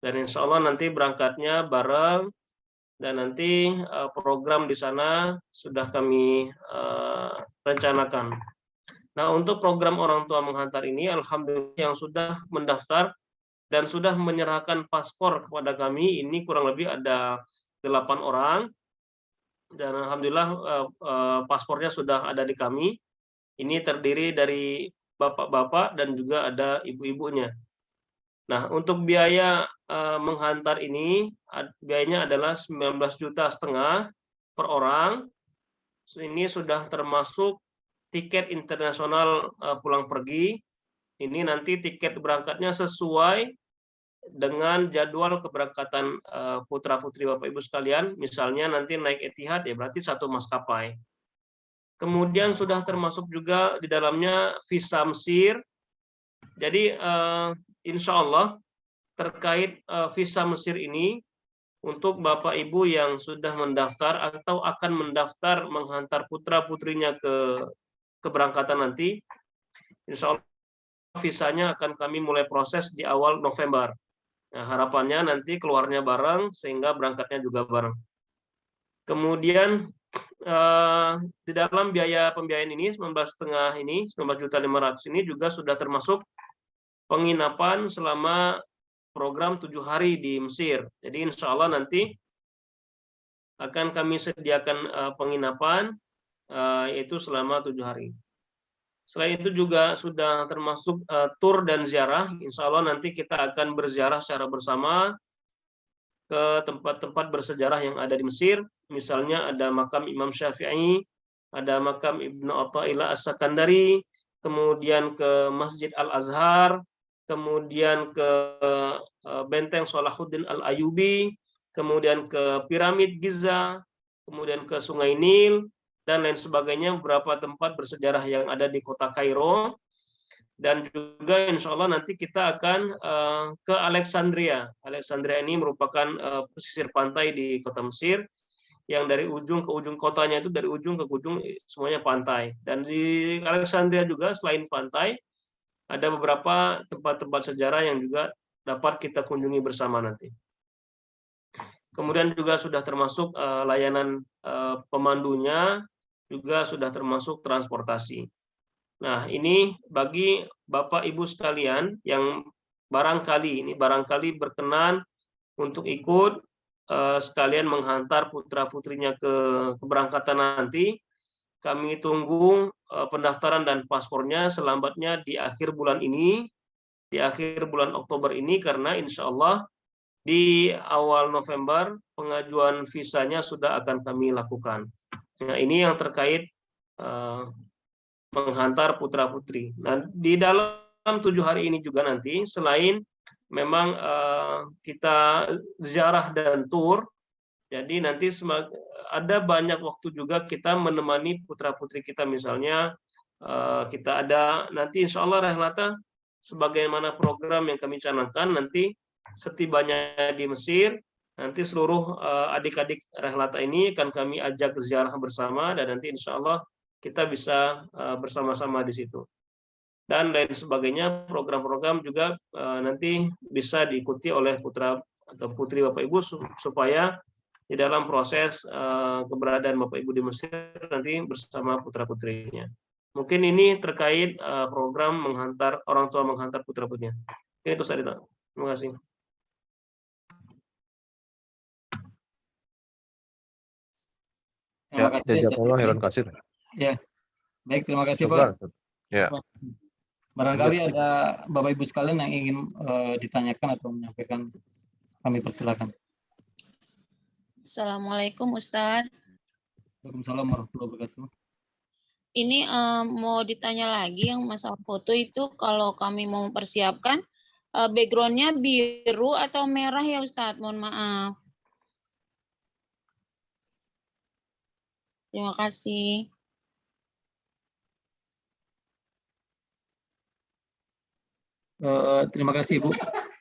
Dan insya Allah nanti berangkatnya bareng. Dan nanti program di sana sudah kami rencanakan. Nah, untuk program orang tua menghantar ini, alhamdulillah yang sudah mendaftar dan sudah menyerahkan paspor kepada kami, ini kurang lebih ada 8 orang. Dan alhamdulillah paspornya sudah ada di kami. Ini terdiri dari bapak-bapak dan juga ada ibu-ibunya. Nah, untuk biaya menghantar ini, biayanya adalah 19,5 juta per orang. Ini sudah termasuk tiket internasional pulang pergi. Ini nanti tiket berangkatnya sesuai dengan jadwal keberangkatan putra-putri Bapak Ibu sekalian. Misalnya nanti naik Etihad, ya berarti satu maskapai. Kemudian sudah termasuk juga di dalamnya visa Mesir. Jadi insya Allah terkait visa Mesir ini untuk Bapak Ibu yang sudah mendaftar atau akan mendaftar menghantar putra-putrinya ke keberangkatan nanti, insya Allah visanya akan kami mulai proses di awal November. Nah, harapannya nanti keluarnya bareng sehingga berangkatnya juga bareng. Kemudian di dalam biaya pembiayaan ini 19,5 ini 19.500.000 ini juga sudah termasuk penginapan selama program 7 hari di Mesir. Jadi insya Allah nanti akan kami sediakan penginapan yaitu selama 7 hari. Selain itu juga sudah termasuk tur dan ziarah. Insya Allah nanti kita akan berziarah secara bersama ke tempat-tempat bersejarah yang ada di Mesir. Misalnya ada makam Imam Syafi'i, ada makam Ibnu Athaillah As-Sakandari, kemudian ke Masjid Al-Azhar, kemudian ke Benteng Salahuddin Al-Ayyubi, kemudian ke Piramid Giza, kemudian ke Sungai Nil, dan lain sebagainya, beberapa tempat bersejarah yang ada di kota Kairo. Dan juga insya Allah nanti kita akan ke Alexandria. Alexandria ini merupakan pesisir pantai di kota Mesir, yang dari ujung ke ujung kotanya itu, dari ujung ke ujung semuanya pantai. Dan di Alexandria juga selain pantai, ada beberapa tempat-tempat sejarah yang juga dapat kita kunjungi bersama nanti. Kemudian juga sudah termasuk layanan pemandunya, juga sudah termasuk transportasi. Nah, ini bagi Bapak Ibu sekalian yang barangkali berkenan untuk ikut sekalian menghantar putra-putrinya ke keberangkatan nanti. Kami tunggu pendaftaran dan paspornya selambatnya di akhir bulan ini, di akhir bulan Oktober ini, karena insya Allah di awal November pengajuan visanya sudah akan kami lakukan. Nah, ini yang terkait menghantar putra-putri. Nah, di dalam 7 hari ini juga nanti, selain memang kita ziarah dan tur, jadi nanti ada banyak waktu juga kita menemani putra-putri kita. Misalnya kita ada nanti insya Allah Rehlata, sebagaimana program yang kami canangkan, nanti setibanya di Mesir, nanti seluruh adik-adik Rehlata ini akan kami ajak ziarah bersama, dan nanti insya Allah kita bisa bersama-sama di situ. Dan lain sebagainya, program-program juga nanti bisa diikuti oleh putra atau putri Bapak Ibu, supaya di dalam proses keberadaan Bapak Ibu di Mesir nanti bersama putra-putrinya. Mungkin ini terkait program menghantar orang tua menghantar putra-putrinya. Itu saja. Terima kasih. Terima kasih. Jazakallah khairan katsir. Ya, baik, terima kasih Pak. Ya. Barangkali ada Bapak Ibu sekalian yang ingin ditanyakan atau menyampaikan, kami persilakan. Assalamualaikum Ustadz. Waalaikumsalam warahmatullahi wabarakatuh. Ini mau ditanya lagi yang masalah foto itu, kalau kami mau mempersiapkan backgroundnya biru atau merah ya Ustadz, mohon maaf. Terima kasih. Terima kasih Ibu.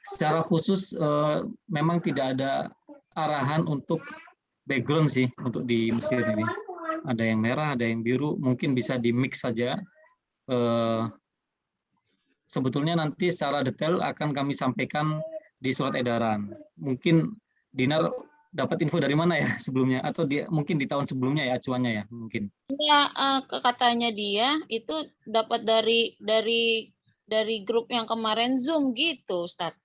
Secara khusus memang tidak ada arahan untuk background sih untuk di Mesir ini. Ada yang merah, ada yang biru, mungkin bisa di mix saja. Sebetulnya nanti secara detail akan kami sampaikan di surat edaran. Mungkin Dinar dapat info dari mana ya sebelumnya, atau mungkin di tahun sebelumnya ya acuannya ya mungkin. Ya, katanya dia itu dapat dari grup yang kemarin Zoom gitu, Ustadz.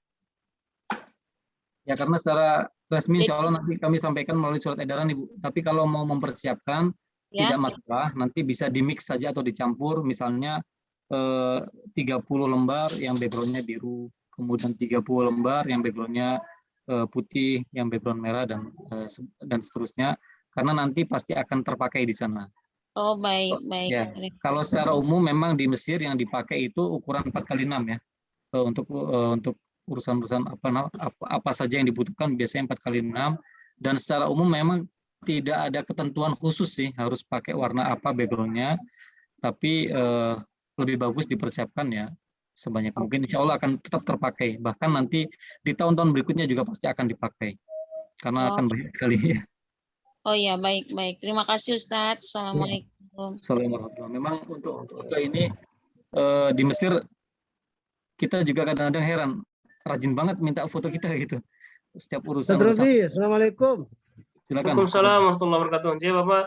Ya, karena secara resmi insya Allah nanti kami sampaikan melalui surat edaran Ibu. Tapi kalau mau mempersiapkan ya, tidak masalah, nanti bisa dimix saja atau dicampur, misalnya 30 lembar yang backgroundnya biru, kemudian 30 lembar yang backgroundnya putih, yang background merah, dan seterusnya, karena nanti pasti akan terpakai di sana. Oh, baik. Ya. Kalau secara umum memang di Mesir yang dipakai itu ukuran 4x6 ya. Untuk urusan-urusan apa saja yang dibutuhkan biasanya 4x6, dan secara umum memang tidak ada ketentuan khusus sih harus pakai warna apa backgroundnya, tapi lebih bagus dipersiapkan ya sebanyak mungkin. Insya Allah akan tetap terpakai, bahkan nanti di tahun-tahun berikutnya juga pasti akan dipakai karena akan banyak sekali ya. Oh ya, baik. Terima kasih Ustadz. Assalamualaikum. Assalamualaikum. Memang untuk foto ini di Mesir kita juga kadang-kadang heran, rajin banget minta foto kita gitu. Setiap urusan. Assalamualaikum. Silakan. Waalaikumsalam warahmatullahi wabarakatuh. Ya Bapak.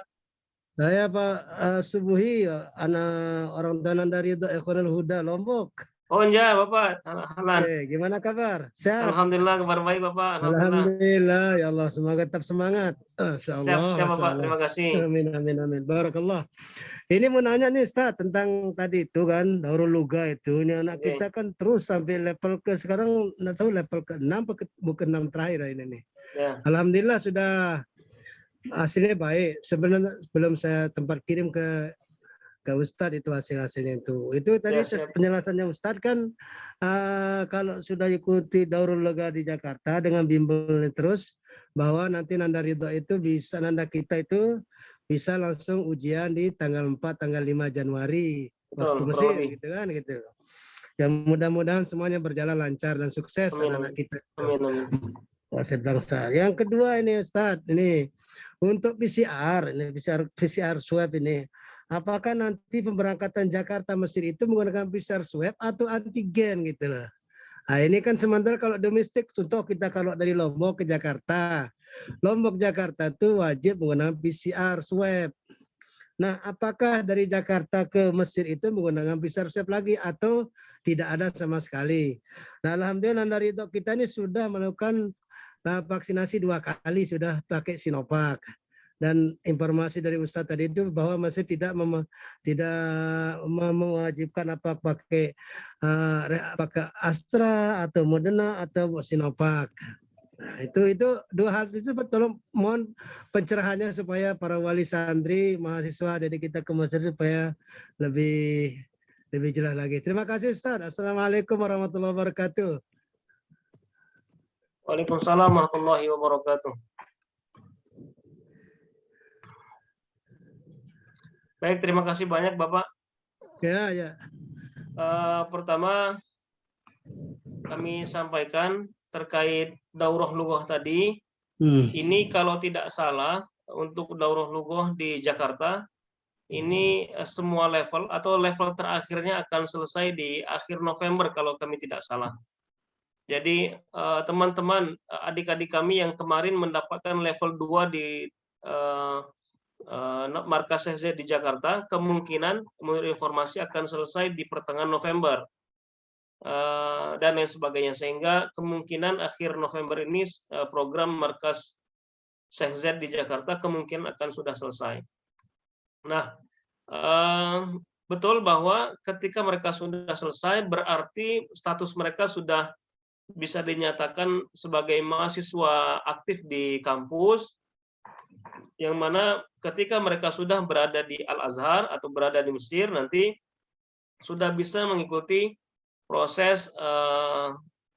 Saya Pak Subuhi, anak orang Danan dari Ikhwanul Huda Lombok. Oh ya Bapak, Halan. Oke, gimana kabar? Sehat? Alhamdulillah kabar baik Bapak. Alhamdulillah. Alhamdulillah, ya Allah, semoga tetap semangat. Masya Siap, Allah, siap Masya Bapak. Allah. Terima kasih. Amin, amin, amin. Barakallah. Ini mau nanya nih Ustaz tentang tadi itu kan, Daurul Luga itu. Ini anak Oke. kita kan terus sampai level ke sekarang, nggak tahu level ke-6 bukan 6 terakhir ini nih. Ya. Alhamdulillah sudah hasilnya baik. Sebenarnya belum saya tempat kirim ke Ustadz itu hasilnya itu. Itu tadi Ya, siap. penjelasannya Ustadz kan kalau sudah ikuti Daurul Lega di Jakarta dengan bimbel terus bahwa nanti Nanda Ridho itu bisa Nanda kita itu bisa langsung ujian di tanggal 4 tanggal 5 Januari waktu Betul, Mesir kurang lebih. gitu kan gitu. Ya mudah-mudahan semuanya berjalan lancar dan sukses Amin, anak-anak kita. Amin, amin. Wasit bangsa. Yang kedua ini Ustadz, ini untuk PCR, ini PCR swab ini. Apakah nanti pemberangkatan Jakarta Mesir itu menggunakan PCR swab atau antigen gitu loh. Nah, ini kan sementara kalau domestik, contoh kita kalau dari Lombok ke Jakarta. Lombok Jakarta itu wajib menggunakan PCR swab. Nah, apakah dari Jakarta ke Mesir itu menggunakan PCR swab lagi atau tidak ada sama sekali? Nah, alhamdulillah dari kita ini sudah melakukan vaksinasi 2 kali sudah pakai Sinovac. Dan informasi dari Ustadz tadi itu bahwa masih tidak mewajibkan apa pakai Astra atau Moderna atau Sinovac. Nah, itu 2 hal itu tolong mohon pencerahannya supaya para wali santri mahasiswa dari kita ke Mesir supaya lebih jelas lagi. Terima kasih Ustadz. Assalamualaikum warahmatullahi wabarakatuh. Waalaikumsalam warahmatullahi wabarakatuh. Baik, terima kasih banyak Bapak. Ya. Pertama, kami sampaikan terkait daurah lughah tadi. Ini kalau tidak salah untuk daurah lughah di Jakarta, ini semua level atau level terakhirnya akan selesai di akhir November kalau kami tidak salah. Jadi teman-teman adik-adik kami yang kemarin mendapatkan level 2 di markas SZ di Jakarta, kemungkinan menurut informasi akan selesai di pertengahan November dan lain sebagainya, sehingga kemungkinan akhir November ini program markas SZ di Jakarta kemungkinan akan sudah selesai. Nah, betul bahwa ketika mereka sudah selesai berarti status mereka sudah bisa dinyatakan sebagai mahasiswa aktif di kampus, yang mana ketika mereka sudah berada di Al-Azhar atau berada di Mesir, nanti sudah bisa mengikuti proses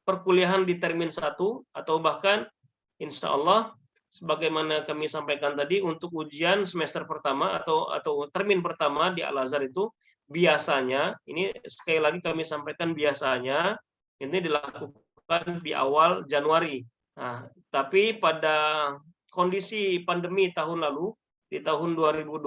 perkuliahan di termin 1 atau bahkan insya Allah sebagaimana kami sampaikan tadi untuk ujian semester pertama atau termin pertama di Al-Azhar itu biasanya, ini sekali lagi kami sampaikan biasanya ini dilakukan di awal Januari. Nah, tapi pada kondisi pandemi tahun lalu, di tahun 2020,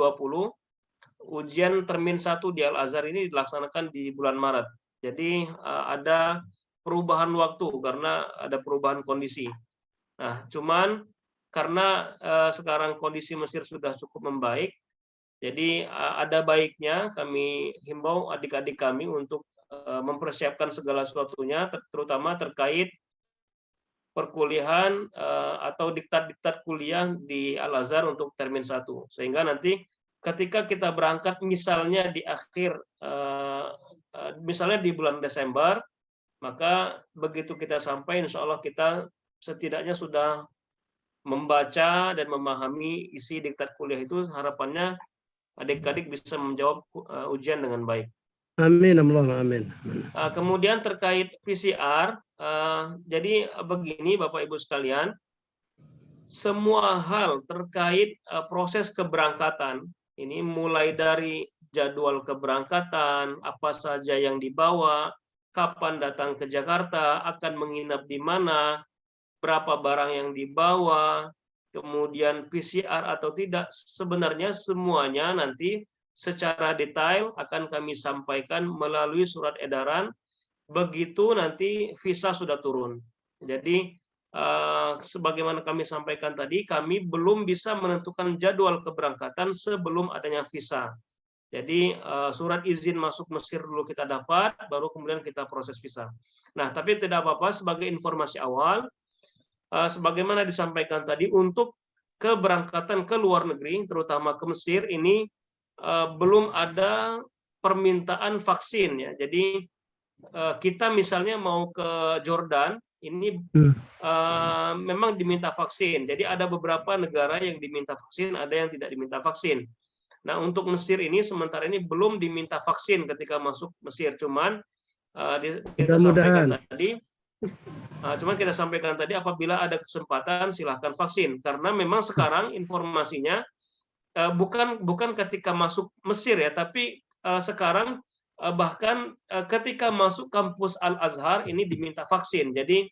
ujian termin 1 di Al-Azhar ini dilaksanakan di bulan Maret. Jadi ada perubahan waktu karena ada perubahan kondisi. Nah, cuman karena sekarang kondisi Mesir sudah cukup membaik, jadi ada baiknya kami himbau adik-adik kami untuk mempersiapkan segala sesuatunya, terutama terkait perkuliahan atau diktat-diktat kuliah di Al-Azhar untuk termin 1. Sehingga nanti ketika kita berangkat misalnya di akhir, misalnya di bulan Desember, maka begitu kita sampai insya Allah kita setidaknya sudah membaca dan memahami isi diktat kuliah itu, harapannya adik-adik bisa menjawab ujian dengan baik. Amin, Allahumma amin. Kemudian terkait PCR, jadi begini Bapak Ibu sekalian, semua hal terkait proses keberangkatan, ini mulai dari jadwal keberangkatan, apa saja yang dibawa, kapan datang ke Jakarta, akan menginap di mana, berapa barang yang dibawa, kemudian PCR atau tidak, sebenarnya semuanya nanti secara detail akan kami sampaikan melalui surat edaran begitu nanti visa sudah turun. Jadi sebagaimana kami sampaikan tadi, kami belum bisa menentukan jadwal keberangkatan sebelum adanya visa. Jadi surat izin masuk Mesir dulu kita dapat, baru kemudian kita proses visa. Nah, tapi tidak apa-apa, sebagai informasi awal, sebagaimana disampaikan tadi, untuk keberangkatan ke luar negeri, terutama ke Mesir, ini belum ada permintaan vaksin ya. Jadi kita misalnya mau ke Jordan, ini memang diminta vaksin. Jadi ada beberapa negara yang diminta vaksin, ada yang tidak diminta vaksin. Nah, untuk Mesir ini sementara ini belum diminta vaksin ketika masuk Mesir, cuman kita sampaikan tadi apabila ada kesempatan silahkan vaksin, karena memang sekarang informasinya bukan ketika masuk Mesir ya, tapi sekarang bahkan ketika masuk kampus Al-Azhar ini diminta vaksin. Jadi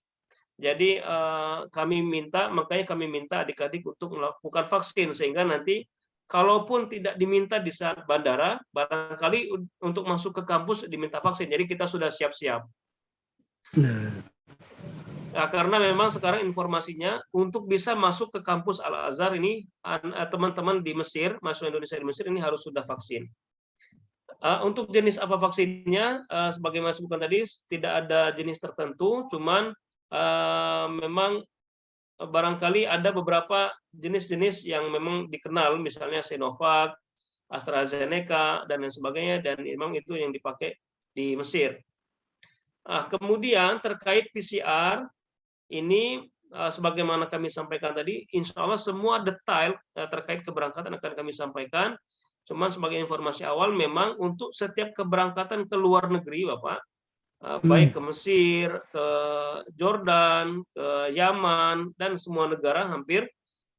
makanya kami minta adik-adik untuk melakukan vaksin, sehingga nanti kalaupun tidak diminta di saat bandara, barangkali untuk masuk ke kampus diminta vaksin. Jadi kita sudah siap-siap. Nah, karena memang sekarang informasinya untuk bisa masuk ke kampus Al-Azhar ini, teman-teman di Mesir, mahasiswa Indonesia di Mesir ini harus sudah vaksin. Untuk jenis apa vaksinnya, sebagaimana disebutkan tadi, tidak ada jenis tertentu, cuman memang barangkali ada beberapa jenis-jenis yang memang dikenal, misalnya Sinovac, AstraZeneca, dan lain sebagainya, dan memang itu yang dipakai di Mesir. Kemudian terkait PCR, ini sebagaimana kami sampaikan tadi, insya Allah semua detail terkait keberangkatan akan kami sampaikan. Cuman sebagai informasi awal, memang untuk setiap keberangkatan ke luar negeri, Bapak, baik ke Mesir, ke Jordan, ke Yaman, dan semua negara hampir,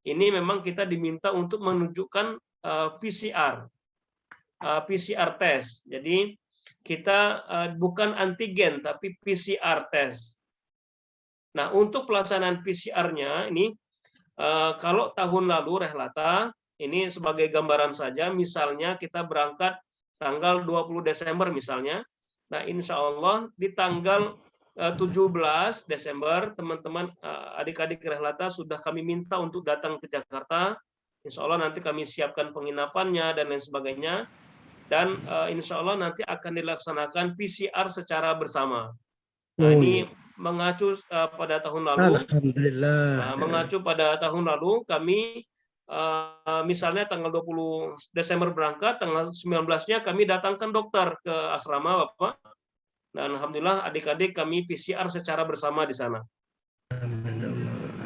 ini memang kita diminta untuk menunjukkan PCR test. Jadi kita bukan antigen, tapi PCR test. Nah, untuk pelaksanaan PCR-nya ini, kalau tahun lalu Rehlata, ini sebagai gambaran saja, misalnya kita berangkat tanggal 20 Desember misalnya, nah, insya Allah di tanggal 17 Desember, teman-teman adik-adik Rehlata sudah kami minta untuk datang ke Jakarta. Insya Allah nanti kami siapkan penginapannya dan lain sebagainya. Dan insya Allah nanti akan dilaksanakan PCR secara bersama. Nah, ini mengacu pada tahun lalu. Alhamdulillah. Mengacu pada tahun lalu, kami misalnya tanggal 20 Desember berangkat, tanggal 19-nya kami datangkan dokter ke asrama, Bapak. Dan alhamdulillah adik-adik kami PCR secara bersama di sana.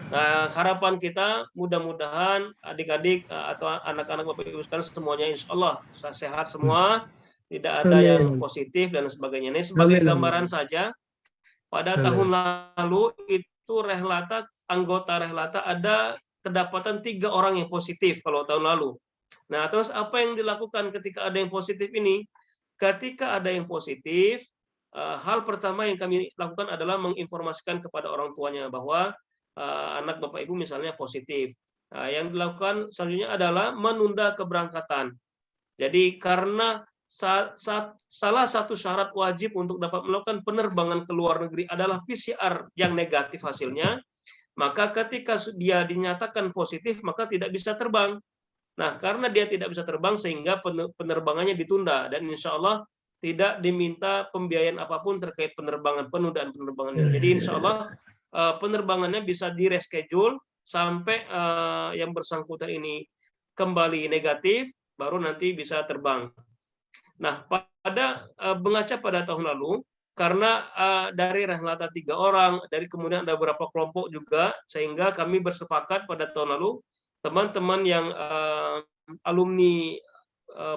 Nah, harapan kita mudah-mudahan adik-adik atau anak-anak Bapak Ibu sekalian semuanya insya Allah sehat semua, tidak ada yang positif dan sebagainya. Ini sebagai gambaran saja, pada tahun lalu itu anggota Rehlata ada kedapatan 3 orang yang positif kalau tahun lalu. Nah, terus apa yang dilakukan ketika ada yang positif ini? Ketika ada yang positif, hal pertama yang kami lakukan adalah menginformasikan kepada orang tuanya bahwa anak Bapak Ibu misalnya positif. Nah, yang dilakukan selanjutnya adalah menunda keberangkatan. Jadi karena salah satu syarat wajib untuk dapat melakukan penerbangan ke luar negeri adalah PCR yang negatif hasilnya, maka ketika dia dinyatakan positif, maka tidak bisa terbang. Nah, karena dia tidak bisa terbang, sehingga penerbangannya ditunda. Dan insya Allah tidak diminta pembiayaan apapun terkait penundaan penerbangan. Jadi insya Allah penerbangannya bisa di-reschedule sampai yang bersangkutan ini kembali negatif, baru nanti bisa terbang. Nah, mengaca pada tahun lalu, karena dari Rehlata 3 orang, dari kemudian ada beberapa kelompok juga, sehingga kami bersepakat pada tahun lalu, teman-teman yang alumni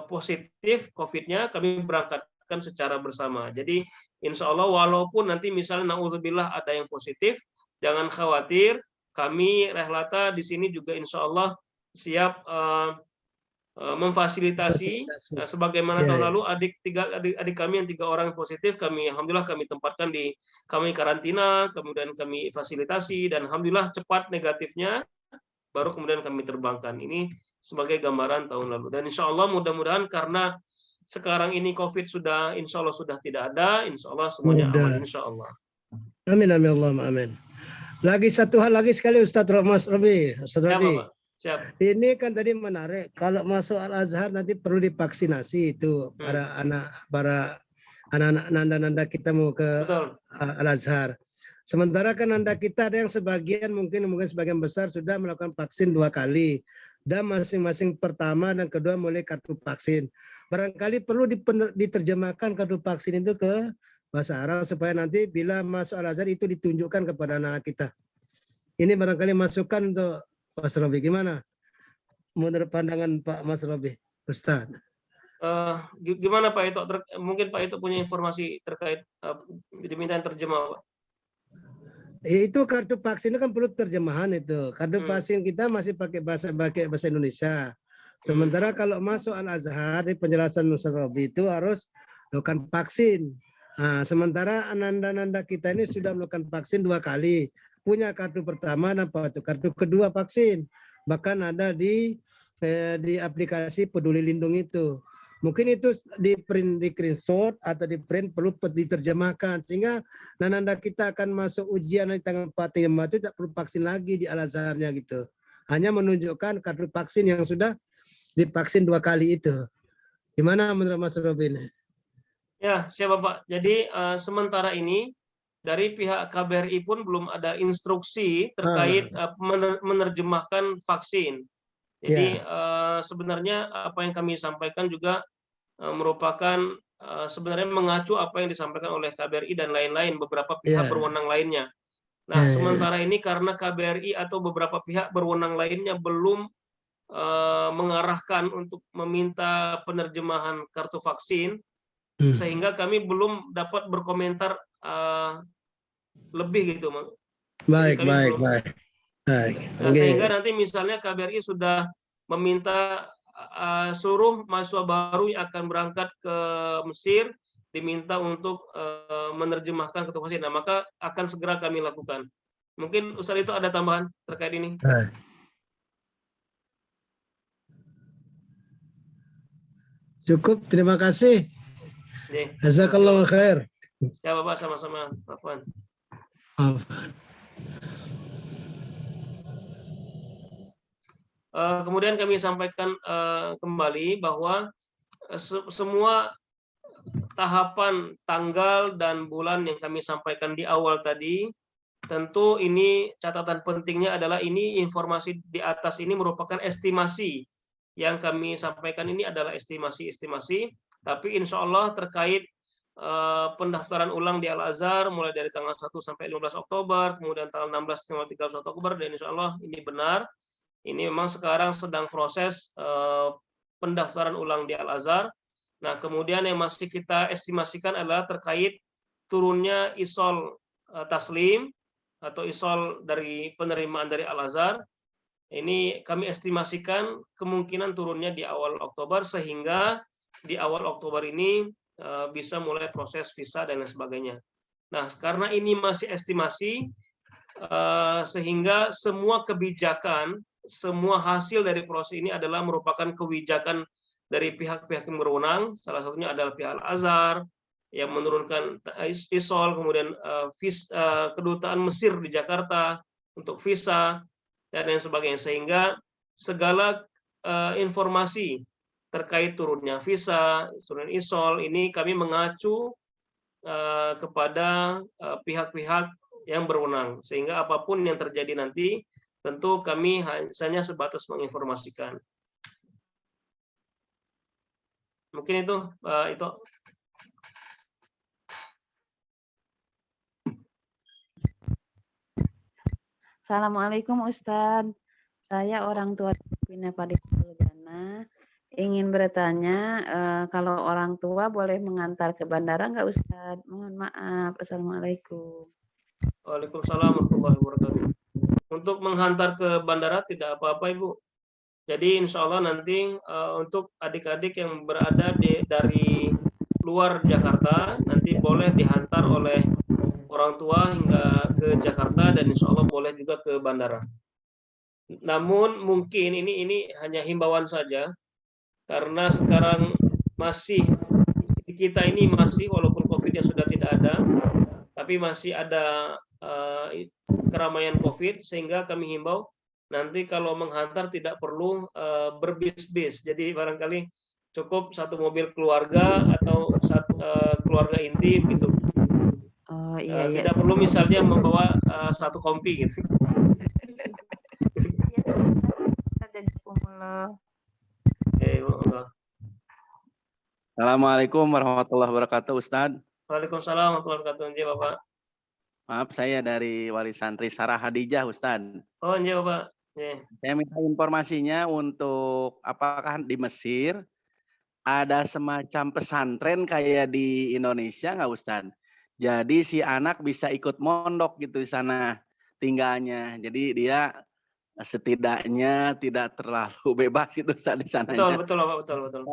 positif COVID-nya, kami berangkatkan secara bersama. Jadi, insya Allah, walaupun nanti misalnya na'udzubillah ada yang positif, jangan khawatir, kami Rehlata di sini juga insya Allah siap memfasilitasi sebagaimana tahun lalu adik kami yang 3 orang positif, alhamdulillah kami tempatkan kami karantina, kemudian kami fasilitasi, dan alhamdulillah cepat negatifnya, baru kemudian kami terbangkan. Ini sebagai gambaran tahun lalu. Dan insya Allah mudah-mudahan karena sekarang ini COVID sudah insya Allah sudah tidak ada, insya Allah semuanya aman insya Allah. Amin amin Allahumma amin. Lagi satu hal lagi sekali Ustadz Mas Rabi. Ustadz Rabi. Siap. Ini kan tadi menarik. Kalau masuk Al-Azhar nanti perlu divaksinasi itu para anak-anak nanda-nanda kita mau ke Betul. Al-Azhar. Sementara kan nanda kita ada yang sebagian mungkin sebagian besar sudah melakukan vaksin 2 kali dan masing-masing pertama dan kedua mulai kartu vaksin. Barangkali perlu diterjemahkan kartu vaksin itu ke bahasa Arab supaya nanti bila masuk Al-Azhar itu ditunjukkan kepada anak kita. Ini barangkali masukan untuk Mas Robi, gimana? Menurut pandangan Pak Mas Robi, Ustaz. Gimana Pak Ito? Mungkin Pak Ito punya informasi terkait diminta terjemah, Pak. Itu kartu vaksin itu kan perlu terjemahan itu. Kartu vaksin kita masih pakai bahasa Indonesia. Sementara kalau masuk Al-Azhar di penjelasan Ustaz Robi itu harus melakukan vaksin. Nah, sementara ananda-ananda kita ini sudah melakukan vaksin 2 kali. Punya kartu pertama dan kartu kedua vaksin. Bahkan ada di aplikasi Peduli Lindung itu. Mungkin itu di screenshot atau di print perlu diterjemahkan sehingga ananda kita akan masuk ujian di tanggal 4 itu tidak perlu vaksin lagi di Al-Azharnya gitu. Hanya menunjukkan kartu vaksin yang sudah divaksin 2 kali itu. Gimana menurut Mas Robin? Ya, siapa Pak? Jadi sementara ini dari pihak KBRI pun belum ada instruksi terkait menerjemahkan vaksin. Jadi sebenarnya apa yang kami sampaikan juga merupakan sebenarnya mengacu apa yang disampaikan oleh KBRI dan lain-lain beberapa pihak berwenang lainnya. Nah, sementara ini karena KBRI atau beberapa pihak berwenang lainnya belum mengarahkan untuk meminta penerjemahan kartu vaksin, sehingga kami belum dapat berkomentar lebih gitu. Baik. Sehingga nanti misalnya KBRI sudah meminta seluruh mahasiswa baru yang akan berangkat ke Mesir diminta untuk menerjemahkan kartu vaksin. Nah, maka akan segera kami lakukan. Mungkin Ustaz itu ada tambahan terkait ini. Cukup, terima kasih. Jazakallahu khair. Ya Bapak, sama-sama. Afwan. Kemudian kami sampaikan kembali bahwa semua tahapan tanggal dan bulan yang kami sampaikan di awal tadi, tentu ini catatan pentingnya adalah ini informasi di atas ini merupakan estimasi. Yang kami sampaikan ini adalah estimasi, tapi insya Allah terkait pendaftaran ulang di Al-Azhar mulai dari tanggal 1 sampai 15 Oktober, kemudian tanggal 16 sampai 31 Oktober, dan insya Allah ini benar. Ini memang sekarang sedang proses pendaftaran ulang di Al-Azhar. Nah, kemudian yang masih kita estimasikan adalah terkait turunnya isol taslim atau isol dari penerimaan dari Al-Azhar. Ini kami estimasikan kemungkinan turunnya di awal Oktober, sehingga di awal Oktober ini bisa mulai proses visa dan lain sebagainya. Nah, karena ini masih estimasi, sehingga semua kebijakan, semua hasil dari proses ini adalah merupakan kebijakan dari pihak-pihak yang berwenang. Salah satunya adalah pihak Al-Azhar yang menurunkan isol, kemudian kedutaan Mesir di Jakarta untuk visa dan lain sebagainya, sehingga segala informasi terkait turunnya visa, turun isol ini kami mengacu kepada pihak-pihak yang berwenang, sehingga apapun yang terjadi nanti tentu kami hanya sebatas menginformasikan. Mungkin itu itu. Assalamualaikum Ustadz. Saya orang tua Pina Padana ingin bertanya, kalau orang tua boleh mengantar ke bandara nggak Ustadz? Mohon maaf. Assalamualaikum. Waalaikumsalam warahmatullahi wabarakatuh. Untuk menghantar ke bandara tidak apa-apa Ibu. Jadi insya Allah nanti untuk adik-adik yang berada dari luar Jakarta nanti boleh dihantar oleh orang tua hingga ke Jakarta, dan insya Allah boleh juga ke bandara. Namun mungkin ini hanya himbauan saja, karena sekarang masih kita ini masih walaupun COVID-nya sudah tidak ada, tapi masih ada keramaian COVID, sehingga kami himbau nanti kalau menghantar tidak perlu berbis-bis. Jadi barangkali cukup satu mobil keluarga atau keluarga inti gitu. Oh iya ya. Tidak perlu misalnya membawa satu kompi gitu. Assalamualaikum warahmatullahi wabarakatuh, Ustadz. Waalaikumsalam warahmatullahi wabarakatuh. Bapak. Maaf, saya dari Wali Santri Sarah Hadijah, Ustadz. Oh, iya, Bapak. Saya minta informasinya untuk apakah di Mesir ada semacam pesantren kayak di Indonesia nggak, Ustadz? Jadi si anak bisa ikut mondok gitu di sana tinggalnya. Jadi dia setidaknya tidak terlalu bebas itu saat di sananya. Betul, betul.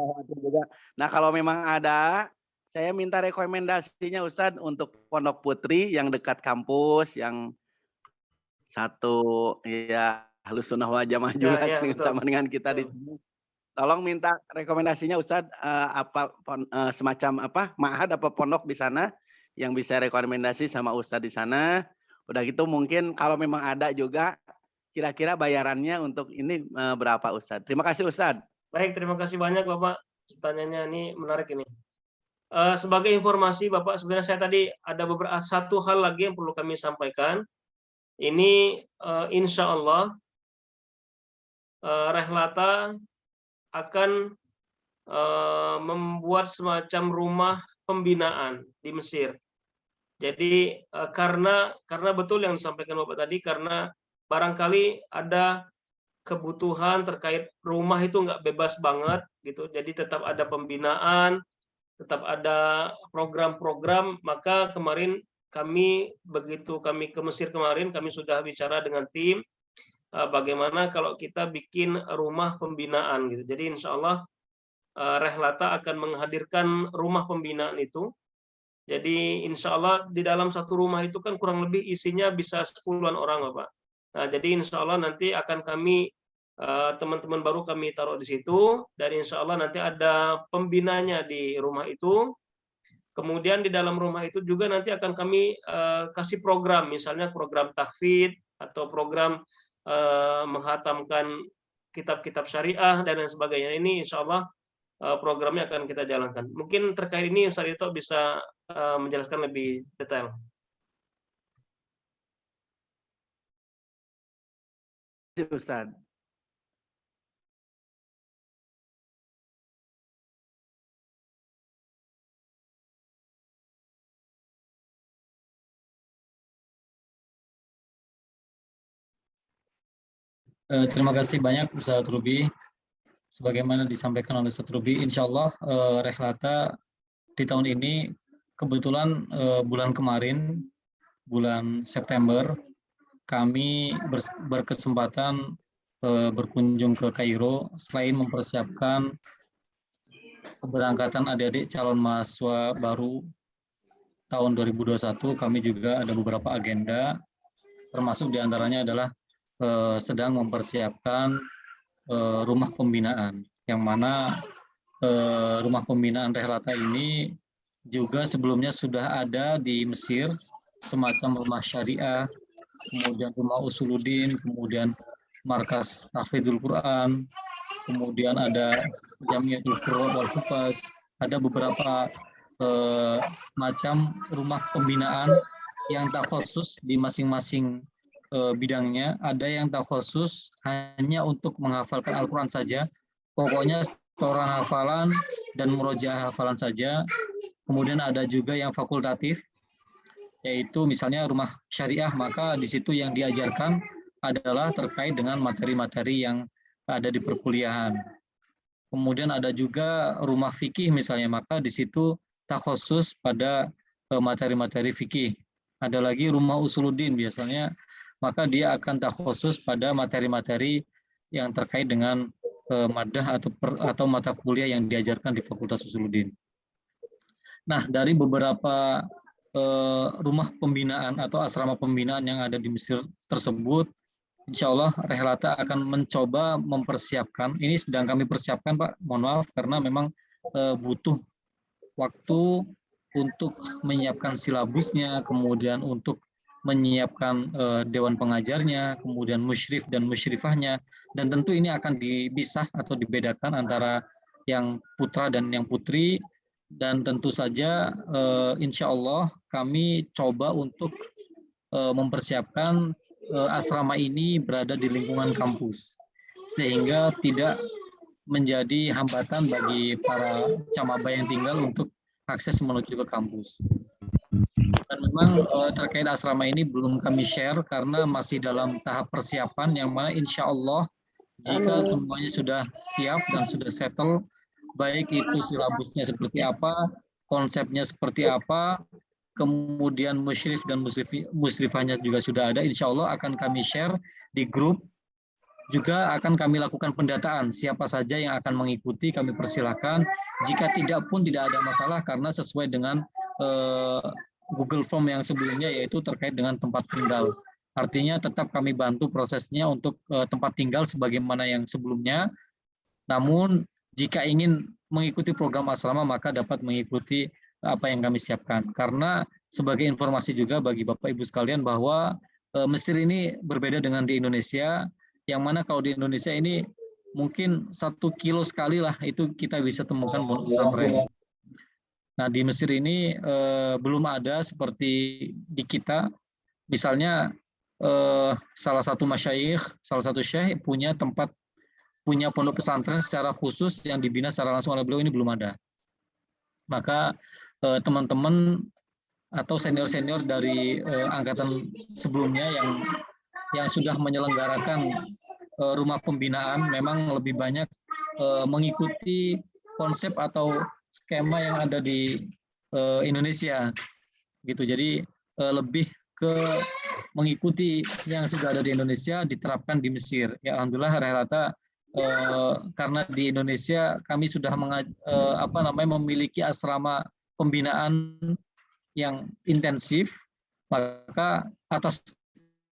Nah, kalau memang ada, saya minta rekomendasinya Ustadz untuk Pondok Putri yang dekat kampus, yang satu ya Ahlus Sunnah wal Jamaah juga sama dengan kita di sini. Tolong minta rekomendasinya Ustadz, semacam apa ma'had apa pondok di sana yang bisa rekomendasi sama Ustadz di sana. Udah gitu mungkin kalau memang ada juga kira-kira bayarannya untuk ini berapa Ustadz? Terima kasih Ustadz. Baik, terima kasih banyak Bapak. Pertanyaannya ini menarik ini. Sebagai informasi Bapak, sebenarnya saya tadi ada satu hal lagi yang perlu kami sampaikan. Ini insya Allah Rehlata akan membuat semacam rumah pembinaan di Mesir. Jadi karena betul yang disampaikan Bapak tadi, karena barangkali ada kebutuhan terkait rumah itu nggak bebas banget gitu, jadi tetap ada pembinaan, tetap ada program-program. Maka kemarin begitu kami ke Mesir kemarin, kami sudah bicara dengan tim bagaimana kalau kita bikin rumah pembinaan gitu. Jadi insya Allah Rehlata akan menghadirkan rumah pembinaan itu. Jadi insya Allah di dalam satu rumah itu kan kurang lebih isinya bisa 10-an orang Bapak. Nah, jadi insya Allah nanti akan kami teman-teman baru kami taruh di situ, dan insya Allah nanti ada pembinanya di rumah itu. Kemudian di dalam rumah itu juga nanti akan kami kasih program, misalnya program tahfidz atau program menghatamkan kitab-kitab syariah dan lain sebagainya. Ini insya Allah programnya akan kita jalankan. Mungkin terkait ini Ustaz Ito bisa menjelaskan lebih detail. Ustaz. Terima kasih banyak Ustaz Ruby. Sebagaimana disampaikan oleh Ustaz Ruby, insya Allah Rehlata di tahun ini kebetulan bulan kemarin, bulan September, kami berkesempatan berkunjung ke Kairo. Selain mempersiapkan keberangkatan adik-adik calon mahasiswa baru tahun 2021, kami juga ada beberapa agenda, termasuk diantaranya adalah sedang mempersiapkan rumah pembinaan, yang mana rumah pembinaan Rehlata ini juga sebelumnya sudah ada di Mesir, semacam rumah syariah, kemudian rumah Usuluddin, kemudian markas tahfidzul Quran, kemudian ada Jamiatul Qurra wal Hufaz, ada beberapa macam rumah pembinaan yang takhusus di masing-masing bidangnya. Ada yang takhusus hanya untuk menghafalkan Al-Quran saja, pokoknya setoran hafalan dan murojaah hafalan saja. Kemudian ada juga yang fakultatif, yaitu misalnya rumah syariah, maka di situ yang diajarkan adalah terkait dengan materi-materi yang ada di perkuliahan. Kemudian ada juga rumah fikih misalnya, maka di situ takhusus pada materi-materi fikih. Ada lagi rumah Usuluddin biasanya, maka dia akan takhusus pada materi-materi yang terkait dengan madah atau mata kuliah yang diajarkan di Fakultas Usuluddin. Nah, dari beberapa rumah pembinaan atau asrama pembinaan yang ada di Mesir tersebut, insya Allah Rehlata akan mencoba mempersiapkan. Ini sedang kami persiapkan Pak, mohon maaf karena memang butuh waktu untuk menyiapkan silabusnya, kemudian untuk menyiapkan dewan pengajarnya, kemudian musyrif dan musyrifahnya, dan tentu ini akan dipisah atau dibedakan antara yang putra dan yang putri, dan tentu saja insya Allah kami coba untuk mempersiapkan asrama ini berada di lingkungan kampus, sehingga tidak menjadi hambatan bagi para camaba yang tinggal untuk akses menuju ke kampus. Dan memang terkait asrama ini belum kami share karena masih dalam tahap persiapan, yang mana insya Allah jika semuanya sudah siap dan sudah settle, baik itu silabusnya seperti apa, konsepnya seperti apa, kemudian musyrif dan musyrifahnya juga sudah ada, insya Allah akan kami share di grup. Juga akan kami lakukan pendataan siapa saja yang akan mengikuti, kami persilakan. Jika tidak pun tidak ada masalah karena sesuai dengan Google Form yang sebelumnya, yaitu terkait dengan tempat tinggal. Artinya tetap kami bantu prosesnya untuk tempat tinggal sebagaimana yang sebelumnya. Namun jika ingin mengikuti program asrama maka dapat mengikuti apa yang kami siapkan. Karena sebagai informasi juga bagi Bapak Ibu sekalian bahwa Mesir ini berbeda dengan di Indonesia, yang mana kalau di Indonesia ini mungkin 1 kilo sekali lah itu kita bisa temukan pondok pesantren. Nah di Mesir ini belum ada seperti di kita, misalnya salah satu masyayikh, salah satu syekh punya pondok pesantren secara khusus yang dibina secara langsung oleh beliau, ini belum ada. Maka teman-teman atau senior-senior dari angkatan sebelumnya yang sudah menyelenggarakan rumah pembinaan memang lebih banyak mengikuti konsep atau skema yang ada di Indonesia gitu. Jadi lebih ke mengikuti yang sudah ada di Indonesia diterapkan di Mesir. Ya alhamdulillah rata-rata karena di Indonesia kami sudah memiliki asrama pembinaan yang intensif, maka atas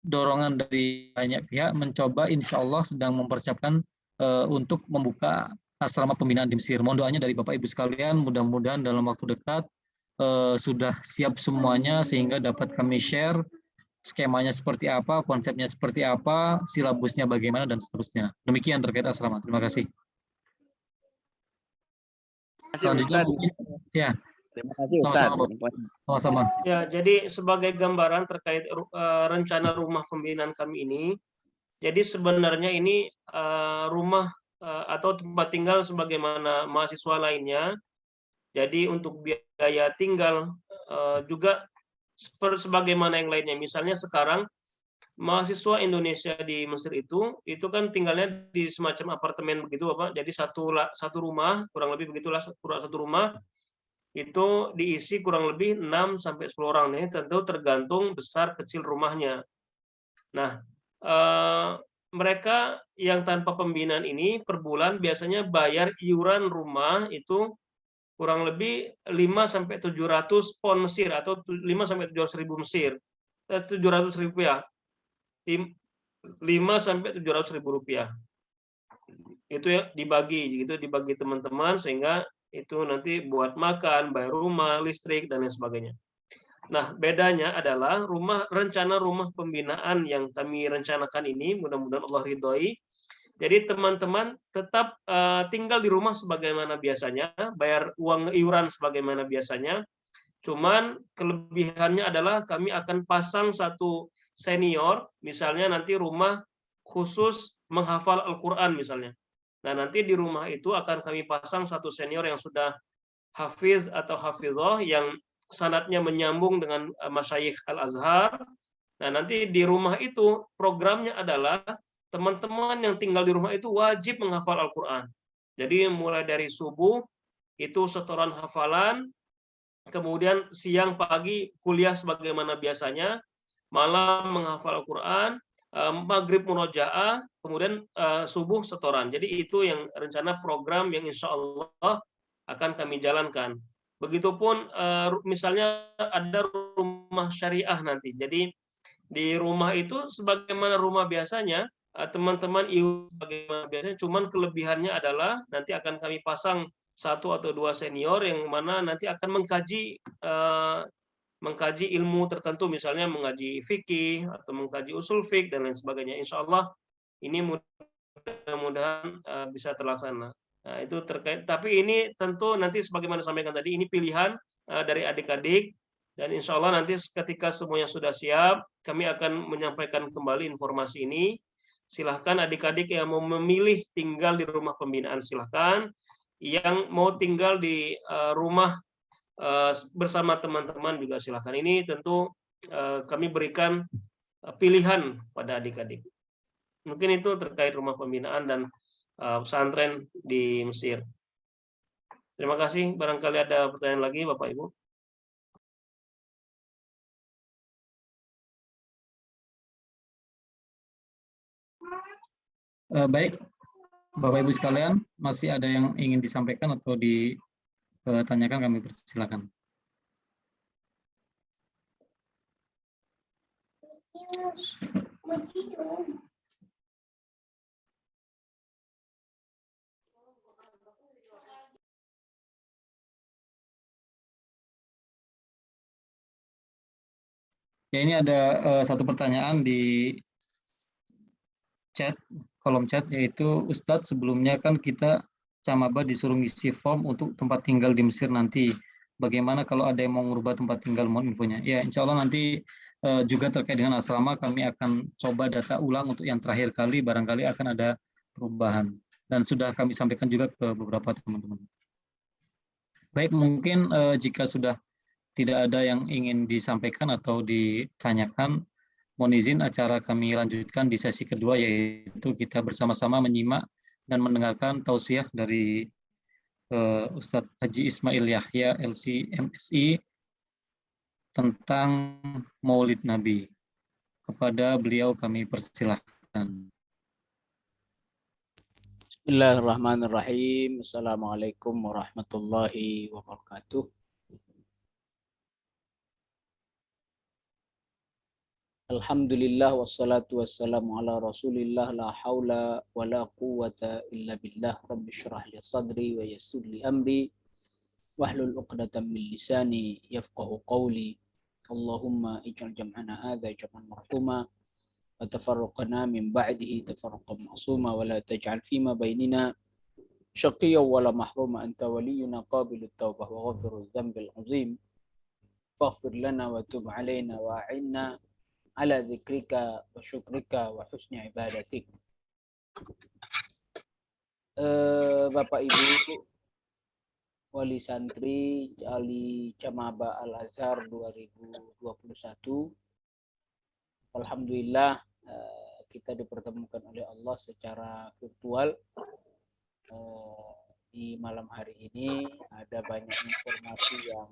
dorongan dari banyak pihak mencoba insya Allah sedang mempersiapkan untuk membuka asrama pembinaan di Mesir. Mohon doanya dari Bapak Ibu sekalian, mudah-mudahan dalam waktu dekat sudah siap semuanya sehingga dapat kami share skemanya seperti apa, konsepnya seperti apa, silabusnya bagaimana, dan seterusnya. Demikian terkait asrama. Terima kasih. Selanjutnya mungkin, ya. Terima kasih Ustaz. Sama-sama. Ya, jadi sebagai gambaran terkait rencana rumah pembinaan kami ini, jadi sebenarnya ini rumah atau tempat tinggal sebagaimana mahasiswa lainnya. Jadi untuk biaya tinggal juga sebagaimana yang lainnya. Misalnya sekarang mahasiswa Indonesia di Mesir itu kan tinggalnya di semacam apartemen begitu, Bapak. Jadi satu rumah, kurang lebih begitulah, satu rumah itu diisi kurang lebih 6 sampai 10 orang. Ini tentu tergantung besar kecil rumahnya. Nah, mereka yang tanpa pembinaan ini per bulan biasanya bayar iuran rumah itu kurang lebih 5 sampai 700 pon Mesir atau 5 sampai 700 ribu Mesir. 700 ribu rupiah. 5 sampai 700 ribu rupiah. Itu ya dibagi teman-teman sehingga itu nanti buat makan, bayar rumah, listrik, dan lain sebagainya. Nah, bedanya adalah rencana rumah pembinaan yang kami rencanakan ini, mudah-mudahan Allah ridhoi. Jadi teman-teman tetap tinggal di rumah sebagaimana biasanya, bayar uang iuran sebagaimana biasanya. Cuman kelebihannya adalah kami akan pasang satu senior, misalnya nanti rumah khusus menghafal Al-Quran misalnya. Nah, nanti di rumah itu akan kami pasang satu senior yang sudah hafiz atau hafizah yang sanadnya menyambung dengan masyayikh Al-Azhar. Nah, nanti di rumah itu programnya adalah teman-teman yang tinggal di rumah itu wajib menghafal Al-Quran. Jadi mulai dari subuh itu setoran hafalan, kemudian siang pagi kuliah sebagaimana biasanya, malam menghafal Al-Quran, maghrib murojaah, kemudian subuh setoran. Jadi itu yang rencana program yang insya Allah akan kami jalankan. Begitupun misalnya ada rumah syariah nanti. Jadi di rumah itu sebagaimana rumah biasanya, teman-teman iuran sebagaimana biasanya, cuman kelebihannya adalah nanti akan kami pasang 1 atau 2 senior yang mana nanti akan mengkaji mengkaji ilmu tertentu, misalnya mengaji fikih atau mengkaji usul fik dan lain sebagainya. Insya Allah ini mudah-mudahan bisa terlaksana. Nah, itu terkait. Tapi ini tentu nanti sebagaimana sampaikan tadi, ini pilihan dari adik-adik, dan insya Allah nanti ketika semuanya sudah siap, kami akan menyampaikan kembali informasi ini. Silahkan adik-adik yang mau memilih tinggal di rumah pembinaan, silahkan. Yang mau tinggal di rumah bersama teman-teman juga silahkan. Ini tentu kami berikan pilihan pada adik-adik. Mungkin itu terkait rumah pembinaan dan pesantren di Mesir. Terima kasih. Barangkali ada pertanyaan lagi, Bapak Ibu. Baik, Bapak Ibu sekalian, masih ada yang ingin disampaikan atau ditanyakan, kami persilakan. Ya, ini ada satu pertanyaan di chat, kolom chat, yaitu Ustadz, sebelumnya kan kita Camaba disuruh ngisi form untuk tempat tinggal di Mesir nanti. Bagaimana kalau ada yang mau merubah tempat tinggal, mohon infonya. Ya, insya Allah nanti juga terkait dengan asrama, kami akan coba data ulang untuk yang terakhir kali, barangkali akan ada perubahan. Dan sudah kami sampaikan juga ke beberapa teman-teman. Baik, mungkin jika sudah tidak ada yang ingin disampaikan atau ditanyakan, mohon izin acara kami lanjutkan di sesi kedua, yaitu kita bersama-sama menyimak dan mendengarkan tausiah dari Ustadz Haji Ismail Yahya LC MSI tentang Maulid Nabi. Kepada beliau kami persilahkan. Bismillahirrahmanirrahim. Assalamualaikum warahmatullahi wabarakatuh. Alhamdulillah wassalatu wassalamu ala rasulillah, la hawla wa la quwwata illa billah. Rabbi syrah li sadri wa yassir li amri wahlul uqdatan min lisani yafqahu qawli. Allahumma ij'al jam'ana hadha jam'an marhuma wa tafarraqana min ba'dihi tafarraqan ma'suma wa la taj'al fima bainina syaqiyyan wa la mahruma. Anta waliyuna qabilut tawbah wa ghafiruz dzambil azim. Faghfir lana wa tub alaina wa a'inna ala dzikrika wa syukrika wa husni ibadatik. Bapak Ibu Wali Santri Ali Camaba Al-Azhar 2021, alhamdulillah kita dipertemukan oleh Allah secara virtual di malam hari ini. Ada banyak informasi yang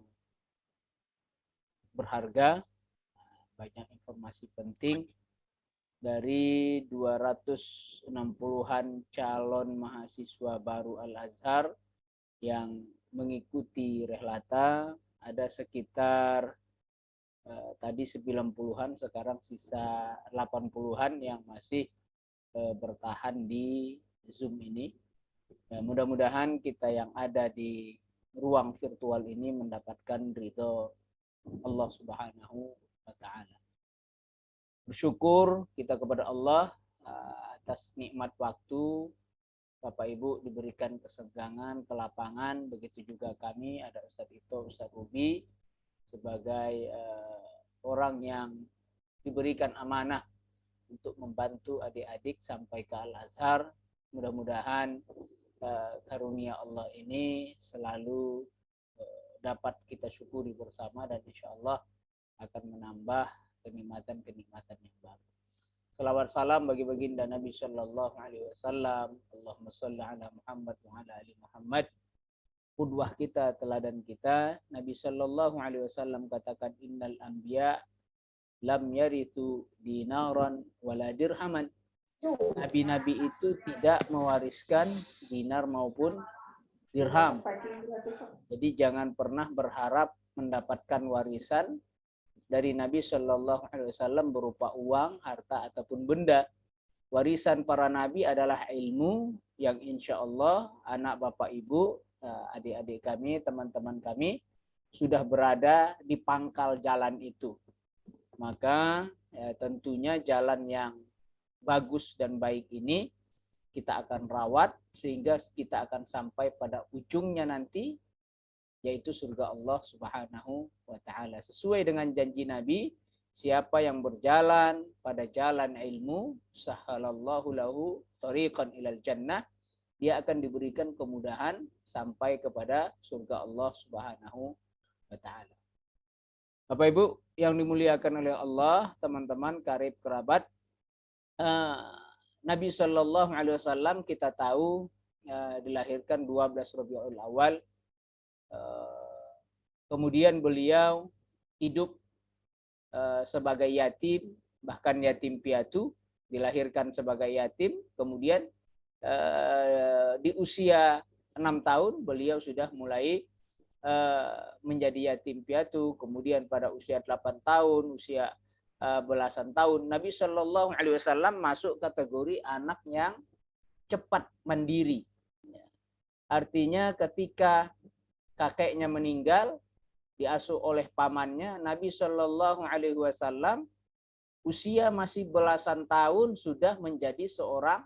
berharga, banyak informasi penting dari 260-an calon mahasiswa baru Al-Azhar yang mengikuti rehlata. Ada sekitar tadi 90-an, sekarang sisa 80-an yang masih bertahan di Zoom ini. Mudah-mudahan kita yang ada di ruang virtual ini mendapatkan ridho Allah Subhanahu wa ta'ala. Bersyukur kita kepada Allah atas nikmat waktu. Bapak Ibu diberikan kesenggangan, kelapangan, begitu juga kami, ada Ustadz Ito, Ustadz Rubi, sebagai orang yang diberikan amanah untuk membantu adik-adik sampai ke Al-Azhar. Mudah-mudahan karunia Allah ini selalu dapat kita syukuri bersama, dan insya Allah akan menambah kenikmatan-kenikmatan yang baru. Salawat salam bagi baginda Nabi Sallallahu Alaihi Wasallam. Allahumma salli ala Muhammad wa ala ali Muhammad. Qudwah kita, teladan kita. Nabi Sallallahu Alaihi Wasallam katakan, innal anbiya lam yarithu dinaran wala dirhaman. Nabi-nabi itu tidak mewariskan dinar maupun dirham. Jadi jangan pernah berharap mendapatkan warisan dari Nabi Shallallahu Alaihi Wasallam berupa uang, harta ataupun benda. Warisan para nabi adalah ilmu yang insya Allah anak bapak ibu, adik-adik kami, teman-teman kami sudah berada di pangkal jalan itu. Maka ya, tentunya jalan yang bagus dan baik ini kita akan rawat sehingga kita akan sampai pada ujungnya nanti, yaitu surga Allah Subhanahu wa Ta'ala. Sesuai dengan janji Nabi, siapa yang berjalan pada jalan ilmu, sahalallahu lahu tariqan ilal jannah, dia akan diberikan kemudahan sampai kepada surga Allah Subhanahu wa Ta'ala. Bapak Ibu yang dimuliakan oleh Allah, teman-teman, karib kerabat, Nabi Shallallahu Alaihi Wasallam kita tahu dilahirkan 12 Rabiul Awal. Kemudian beliau hidup sebagai yatim, bahkan yatim piatu, dilahirkan sebagai yatim. Kemudian di usia 6 tahun beliau sudah mulai menjadi yatim piatu. Kemudian pada usia 8 tahun, usia belasan tahun, Nabi Shallallahu Alaihi Wasallam masuk kategori anak yang cepat mandiri. Artinya ketika kakeknya meninggal, diasuh oleh pamannya, Nabi Shallallahu Alaihi Wasallam usia masih belasan tahun sudah menjadi seorang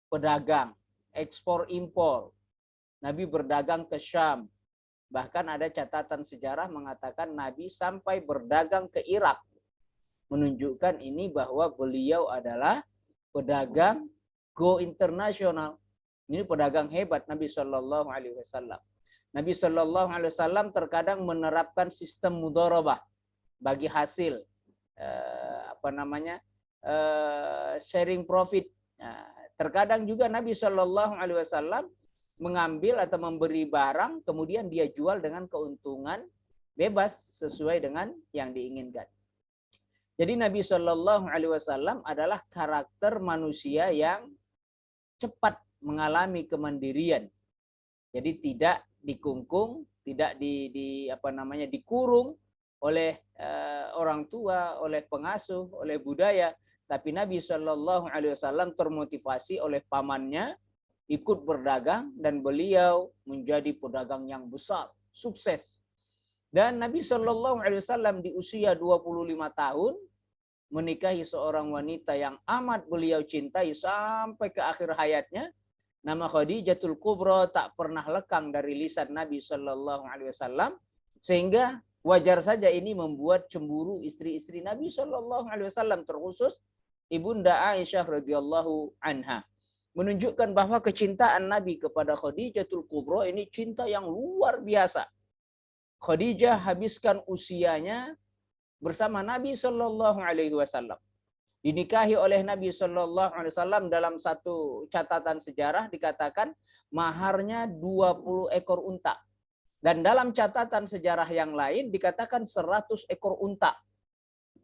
pedagang, ekspor impor. Nabi berdagang ke Syam. Bahkan ada catatan sejarah mengatakan Nabi sampai berdagang ke Irak. Menunjukkan ini bahwa beliau adalah pedagang go internasional. Ini pedagang hebat Nabi Shallallahu Alaihi Wasallam. Nabi Shallallahu Alaihi Wasallam terkadang menerapkan sistem mudharabah bagi hasil sharing profit. Terkadang juga Nabi Shallallahu Alaihi Wasallam mengambil atau memberi barang, kemudian dia jual dengan keuntungan bebas sesuai dengan yang diinginkan. Jadi Nabi Shallallahu Alaihi Wasallam adalah karakter manusia yang cepat mengalami kemandirian. Jadi tidak dikungkung, tidak dikurung oleh orang tua, oleh pengasuh, oleh budaya. Tapi Nabi Shallallahu Alaihi Wasallam termotivasi oleh pamannya, ikut berdagang, dan beliau menjadi pedagang yang besar, sukses. Dan Nabi Shallallahu Alaihi Wasallam di usia 25 tahun menikahi seorang wanita yang amat beliau cintai sampai ke akhir hayatnya. Nama Khadijatul Kubra tak pernah lekang dari lisan Nabi Shallallahu Alaihi Wasallam, sehingga wajar saja ini membuat cemburu istri-istri Nabi Shallallahu Alaihi Wasallam, terkhusus Ibunda Aisyah radhiyallahu anha. Menunjukkan bahwa kecintaan Nabi kepada Khadijatul Kubra ini cinta yang luar biasa. Khadijah habiskan usianya bersama Nabi Shallallahu Alaihi Wasallam. Dinikahi oleh Nabi Shallallahu Alaihi Wasallam, dalam satu catatan sejarah dikatakan maharnya 20 ekor unta. Dan dalam catatan sejarah yang lain dikatakan 100 ekor unta.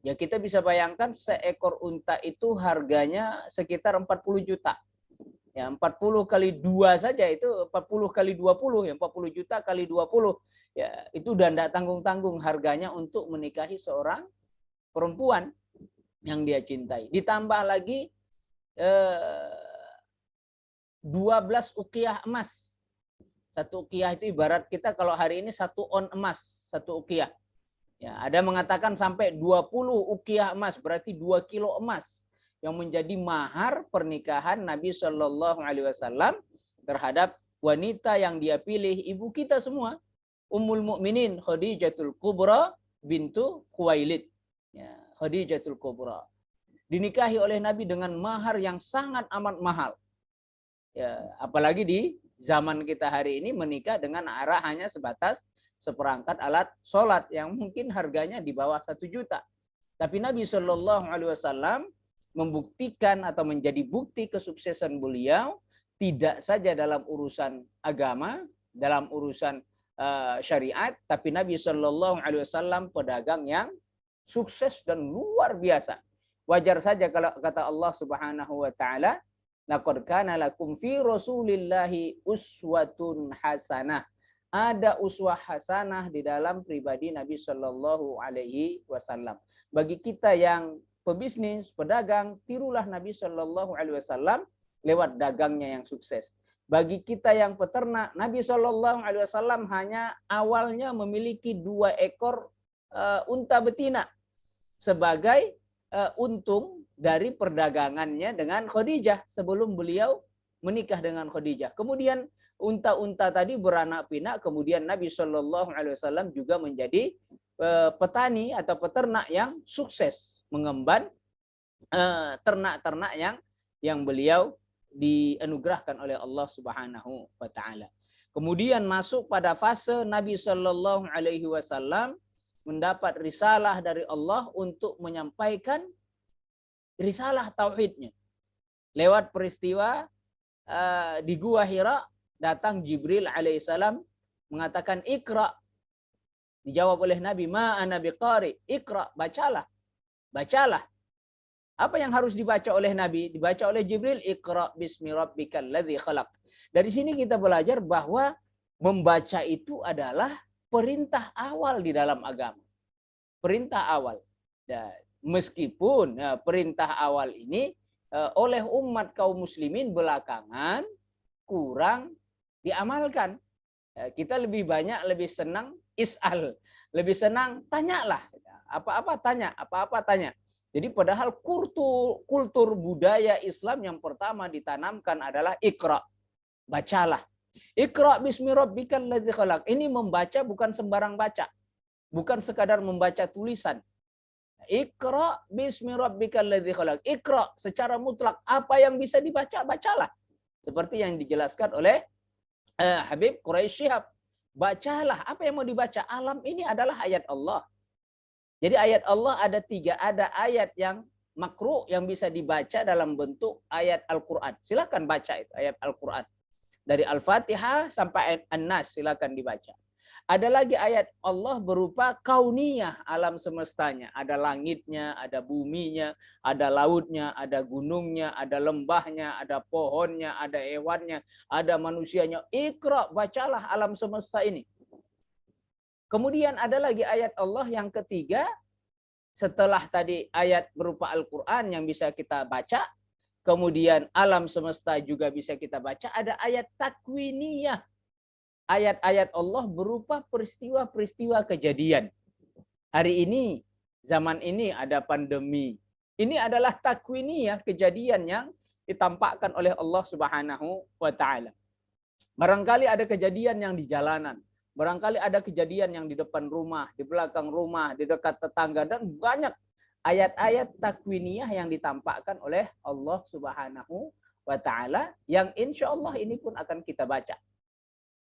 Ya, kita bisa bayangkan seekor unta itu harganya sekitar 40 juta. Ya, 40 kali 2 saja itu 40 kali 20, ya 40 juta kali 20. Ya, itu udah tidak tanggung-tanggung harganya untuk menikahi seorang perempuan yang dia cintai. Ditambah lagi 12 uqiyah emas. Satu uqiyah itu ibarat kita kalau hari ini 1 on emas, 1 uqiyah. Ya, ada mengatakan sampai 20 uqiyah emas, berarti 2 kilo emas yang menjadi mahar pernikahan Nabi Shallallahu Alaihi Wasallam terhadap wanita yang dia pilih, ibu kita semua, Ummul Mukminin Khadijatul Kubra bintu Khuwailid. Ya, Khadijatul Kubra dinikahi oleh Nabi dengan mahar yang sangat amat mahal. Ya, apalagi di zaman kita hari ini menikah dengan arah hanya sebatas seperangkat alat sholat yang mungkin harganya di bawah 1 juta. Tapi Nabi Shallallahu Alaihi Wasallam membuktikan atau menjadi bukti kesuksesan beliau tidak saja dalam urusan agama, dalam urusan syariat, tapi Nabi Shallallahu Alaihi Wasallam pedagang yang sukses dan luar biasa. Wajar saja kalau kata Allah Subhanahu Wa Taala, laqad kana lakum fi Rasulillahi uswatun hasanah. Ada uswah hasanah di dalam pribadi Nabi Shallallahu Alaihi Wasallam. Bagi kita yang pebisnis, pedagang, tirulah Nabi Shallallahu Alaihi Wasallam lewat dagangnya yang sukses. Bagi kita yang peternak, Nabi SAW hanya awalnya memiliki 2 ekor unta betina sebagai untung dari perdagangannya dengan Khadijah sebelum beliau menikah dengan Khadijah. Kemudian unta-unta tadi beranak pinak, kemudian Nabi SAW juga menjadi petani atau peternak yang sukses mengemban ternak-ternak yang beliau dianugerahkan oleh Allah Subhanahu wa taala. Kemudian masuk pada fase Nabi Shallallahu alaihi wasallam mendapat risalah dari Allah untuk menyampaikan risalah tauhidnya. Lewat peristiwa di Gua Hira, datang Jibril alaihissalam mengatakan Iqra. Dijawab oleh Nabi, ma ana biqari, Iqra, bacalah. Bacalah. Apa yang harus dibaca oleh Nabi? Dibaca oleh Jibril, Iqra bismi rabbikal ladzi khalaq. Dari sini kita belajar bahwa membaca itu adalah perintah awal di dalam agama. Perintah awal. Dan meskipun perintah awal ini oleh umat kaum muslimin belakangan kurang diamalkan. Kita lebih banyak, lebih senang is'al. Lebih senang tanyalah. Apa-apa tanya, apa-apa tanya. Jadi padahal kultur budaya Islam yang pertama ditanamkan adalah Iqra. Bacalah. Iqra bismi rabbikal ladzi khalaq. Ini membaca bukan sembarang baca. Bukan sekadar membaca tulisan. Iqra bismi rabbikal ladzi khalaq. Iqra secara mutlak apa yang bisa dibaca, bacalah. Seperti yang dijelaskan oleh Habib Quraisy Shihab. Bacalah apa yang mau dibaca. Alam ini adalah ayat Allah. Jadi ayat Allah ada 3. Ada ayat yang makruh yang bisa dibaca dalam bentuk ayat Al-Quran. Silakan baca itu ayat Al-Quran. Dari Al-Fatihah sampai ayat An-Nas silakan dibaca. Ada lagi ayat Allah berupa kauniyah, alam semestanya. Ada langitnya, ada buminya, ada lautnya, ada gunungnya, ada lembahnya, ada pohonnya, ada hewannya, ada manusianya. Iqra, bacalah alam semesta ini. Kemudian ada lagi ayat Allah yang ketiga, setelah tadi ayat berupa Al-Quran yang bisa kita baca, kemudian alam semesta juga bisa kita baca, ada ayat takwiniyah. Ayat-ayat Allah berupa peristiwa-peristiwa kejadian. Hari ini, zaman ini ada pandemi. Ini adalah takwiniyah, kejadian yang ditampakkan oleh Allah Subhanahu wa taala. Barangkali ada kejadian yang di jalanan. Barangkali ada kejadian yang di depan rumah, di belakang rumah, di dekat tetangga, dan banyak ayat-ayat takwiniyah yang ditampakkan oleh Allah Subhanahu wa taala yang insya Allah ini pun akan kita baca.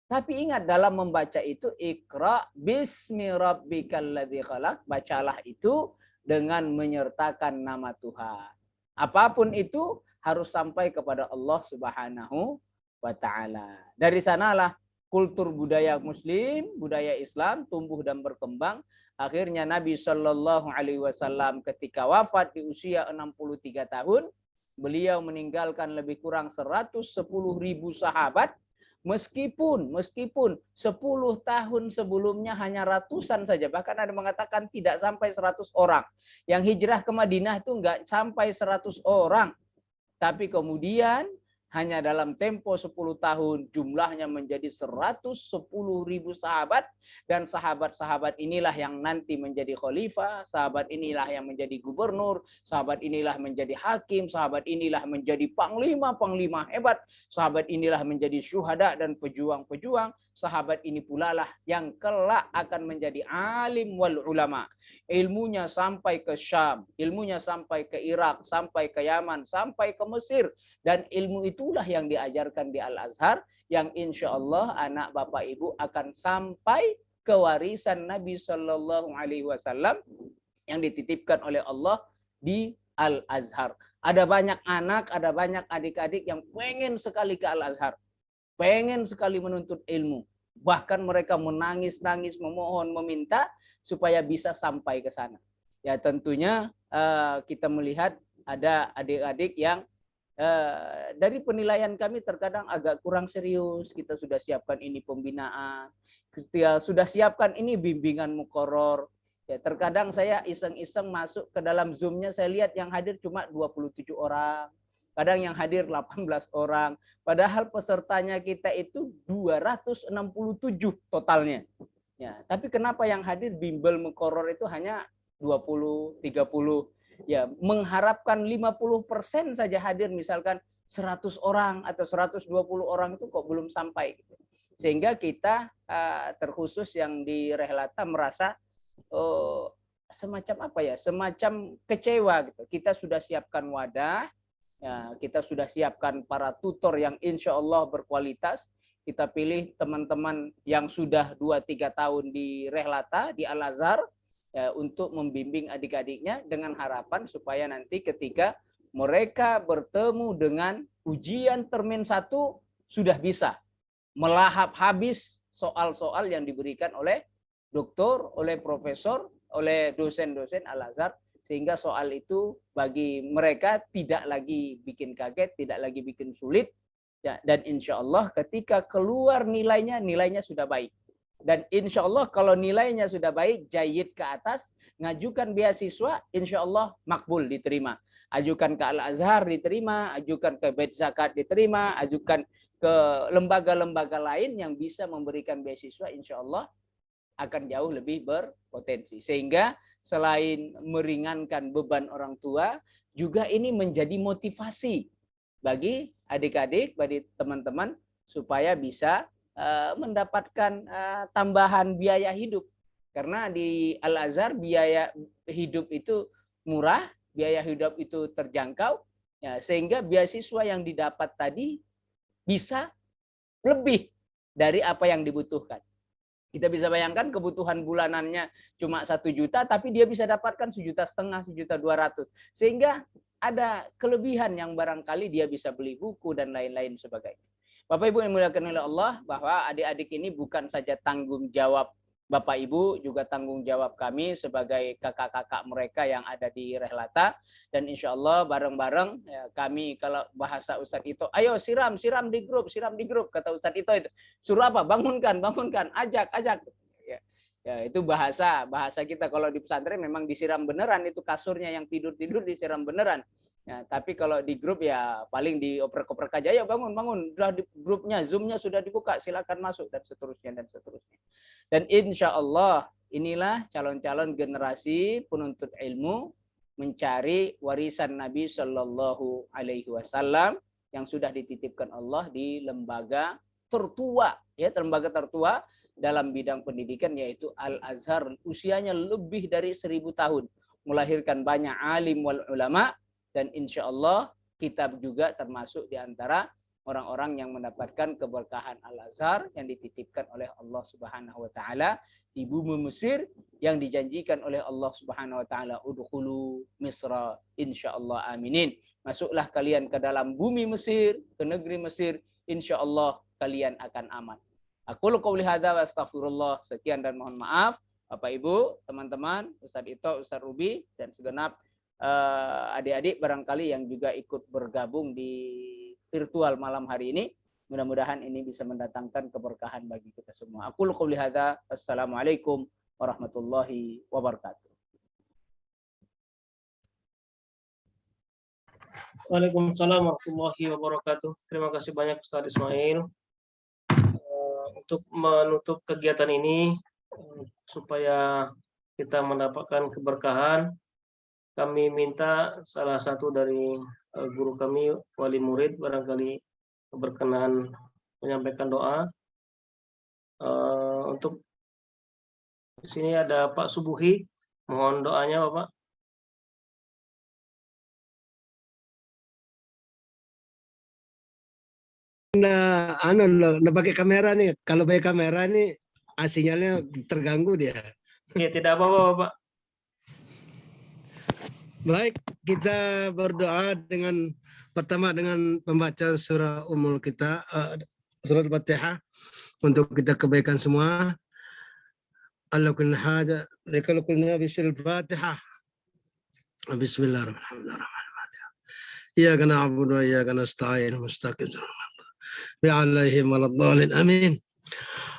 Tapi ingat dalam membaca itu Iqra bismi rabbikal ladzi khalaq, bacalah itu dengan menyertakan nama Tuhan. Apapun itu harus sampai kepada Allah Subhanahu wa taala. Dari sanalah kultur budaya Muslim, budaya Islam tumbuh dan berkembang. Akhirnya Nabi Shallallahu Alaihi Wasallam ketika wafat di usia 63 tahun, beliau meninggalkan lebih kurang 110.000 sahabat. Meskipun 10 tahun sebelumnya hanya ratusan saja, bahkan ada mengatakan tidak sampai 100 orang. Yang hijrah ke Madinah itu enggak sampai 100 orang. Tapi kemudian hanya dalam tempo 10 tahun jumlahnya menjadi 110.000 sahabat, dan sahabat-sahabat inilah yang nanti menjadi khalifah, sahabat inilah yang menjadi gubernur, sahabat inilah menjadi hakim, sahabat inilah menjadi panglima hebat, sahabat inilah menjadi syuhada dan pejuang-pejuang, sahabat ini pula lah yang kelak akan menjadi alim wal ulama. Ilmunya sampai ke Syam, ilmunya sampai ke Irak, sampai ke Yaman, sampai ke Mesir. Dan ilmu itulah yang diajarkan di Al-Azhar, yang insya Allah anak bapak ibu akan sampai ke warisan Nabi Shallallahu Alaihi Wasallam yang dititipkan oleh Allah di Al-Azhar. Ada banyak anak, ada banyak adik-adik yang pengen sekali ke Al-Azhar. Pengen sekali menuntut ilmu. Bahkan mereka menangis-nangis, memohon, meminta supaya bisa sampai ke sana. Ya tentunya kita melihat ada adik-adik yang dari penilaian kami terkadang agak kurang serius. Kita sudah siapkan ini pembinaan, kita sudah siapkan ini bimbingan muqarrar. Ya terkadang saya iseng-iseng masuk ke dalam Zoom-nya, saya lihat yang hadir cuma 27 orang. kadang yang hadir 18 orang, padahal pesertanya kita itu 267 totalnya. Ya, tapi kenapa yang hadir bimbel mukoror itu hanya 20, 30? Ya, mengharapkan 50% saja hadir, misalkan 100 orang atau 120 orang itu kok belum sampai. Sehingga kita terkhusus yang di Rehlata merasa semacam apa ya, semacam kecewa gitu. Kita sudah siapkan wadah, ya, kita sudah siapkan para tutor yang insya Allah berkualitas. Kita pilih teman-teman yang sudah 2-3 tahun di Rehlata, di Al-Azhar, ya, untuk membimbing adik-adiknya dengan harapan supaya nanti ketika mereka bertemu dengan ujian termin 1 sudah bisa melahap habis soal-soal yang diberikan oleh doktor, oleh profesor, oleh dosen-dosen Al-Azhar, sehingga soal itu bagi mereka tidak lagi bikin kaget, tidak lagi bikin sulit, ya, dan insya Allah ketika keluar nilainya sudah baik. Dan insya Allah kalau nilainya sudah baik, jayyid ke atas, ngajukan beasiswa, insya Allah makbul diterima. Ajukan ke Al-Azhar diterima, ajukan ke Bait Zakat diterima, ajukan ke lembaga-lembaga lain yang bisa memberikan beasiswa, insya Allah akan jauh lebih berpotensi. Sehingga selain meringankan beban orang tua, juga ini menjadi motivasi bagi adik-adik, bagi teman-teman, supaya bisa mendapatkan tambahan biaya hidup. Karena di Al-Azhar biaya hidup itu murah, biaya hidup itu terjangkau, ya, sehingga beasiswa yang didapat tadi bisa lebih dari apa yang dibutuhkan. Kita bisa bayangkan kebutuhan bulanannya cuma 1 juta, tapi dia bisa dapatkan 1,5 juta, 1,200,000. Sehingga ada kelebihan yang barangkali dia bisa beli buku dan lain-lain sebagainya. Bapak Ibu yang dimuliakan oleh Allah, bahwa adik-adik ini bukan saja tanggung jawab Bapak Ibu, juga tanggung jawab kami sebagai kakak-kakak mereka yang ada di Rehlata. Dan insya Allah bareng-bareng ya, kami, kalau bahasa Ustadz Ito, ayo siram di grup, kata Ustadz Ito itu. Suruh apa? Bangunkan, ajak. Ya, itu bahasa kita. Kalau di pesantren memang disiram beneran, itu kasurnya yang tidur disiram beneran. Ya, tapi kalau di grup ya paling dioprek-oprek aja, ya bangun, sudah di grupnya, Zoom-nya sudah dibuka, silakan masuk, dan seterusnya. Dan insya Allah inilah calon-calon generasi penuntut ilmu mencari warisan Nabi Shallallahu Alaihi Wasallam yang sudah dititipkan Allah di lembaga tertua, ya, lembaga tertua dalam bidang pendidikan, yaitu Al-Azhar. Usianya lebih dari 1000 tahun, melahirkan banyak alim wal ulama. Dan insya Allah kita juga termasuk di antara orang-orang yang mendapatkan keberkahan Al-Azhar yang dititipkan oleh Allah Subhanahu wa taala di bumi Mesir, yang dijanjikan oleh Allah Subhanahu wa taala, udkhulu Misra insyaallah aminin. Masuklah kalian ke dalam bumi Mesir, ke negeri Mesir, insyaallah kalian akan aman. Aku qouli hadza wa astaghfirullah. Sekian dan mohon maaf Bapak Ibu, teman-teman, Ustadz Ito, Ustadz Ruby, dan segenap adik-adik barangkali yang juga ikut bergabung di virtual malam hari ini. Mudah-mudahan ini bisa mendatangkan keberkahan bagi kita semua. Aku qouli hadza. Assalamualaikum warahmatullahi wabarakatuh. Waalaikumsalam warahmatullahi wabarakatuh. Terima kasih banyak Ustaz Ismail. Untuk menutup kegiatan ini, supaya kita mendapatkan keberkahan, kami minta salah satu dari guru kami, wali murid, barangkali berkenan menyampaikan doa. Untuk di sini ada Pak Subuhi, mohon doanya Bapak. Nah, pakai kamera nih. Kalau pakai kamera nih, sinyalnya terganggu dia. Ya, tidak apa-apa Bapak. Baik, kita berdoa pertama dengan pembacaan surah Ummul kita, surah Al-Fatihah, untuk kita kebaikan semua. Allahumma hada likulli bisil Fatihah. Bismillahirrahmanirrahim. Iyyaka na'budu wa iyyaka nasta'in, mustaqim. Bi 'alaihim waladdallin. Amin.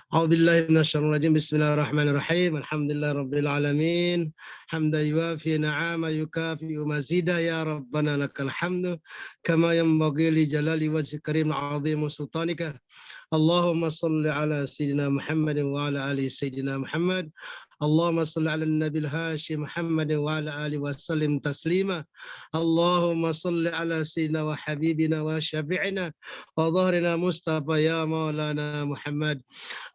أعوذ بالله من الشيطان الرجيم. بسم الله الرحمن الرحيم. الحمد لله رب العالمين حمدا يوافي نعما يكافئ مزيدا يا ربنا لك الحمد كما ينبغي لجلال وجه كريم عظيم سلطانك. اللهم صل على سيدنا محمد وعلى آل سيدنا محمد. اللهم صل على النبي الهاشم محمد وعلى آله وسلم تسليما. اللهم صل على سيدنا وحبيبنا وشفيعنا وظهرنا مصطفى يا مولانا محمد.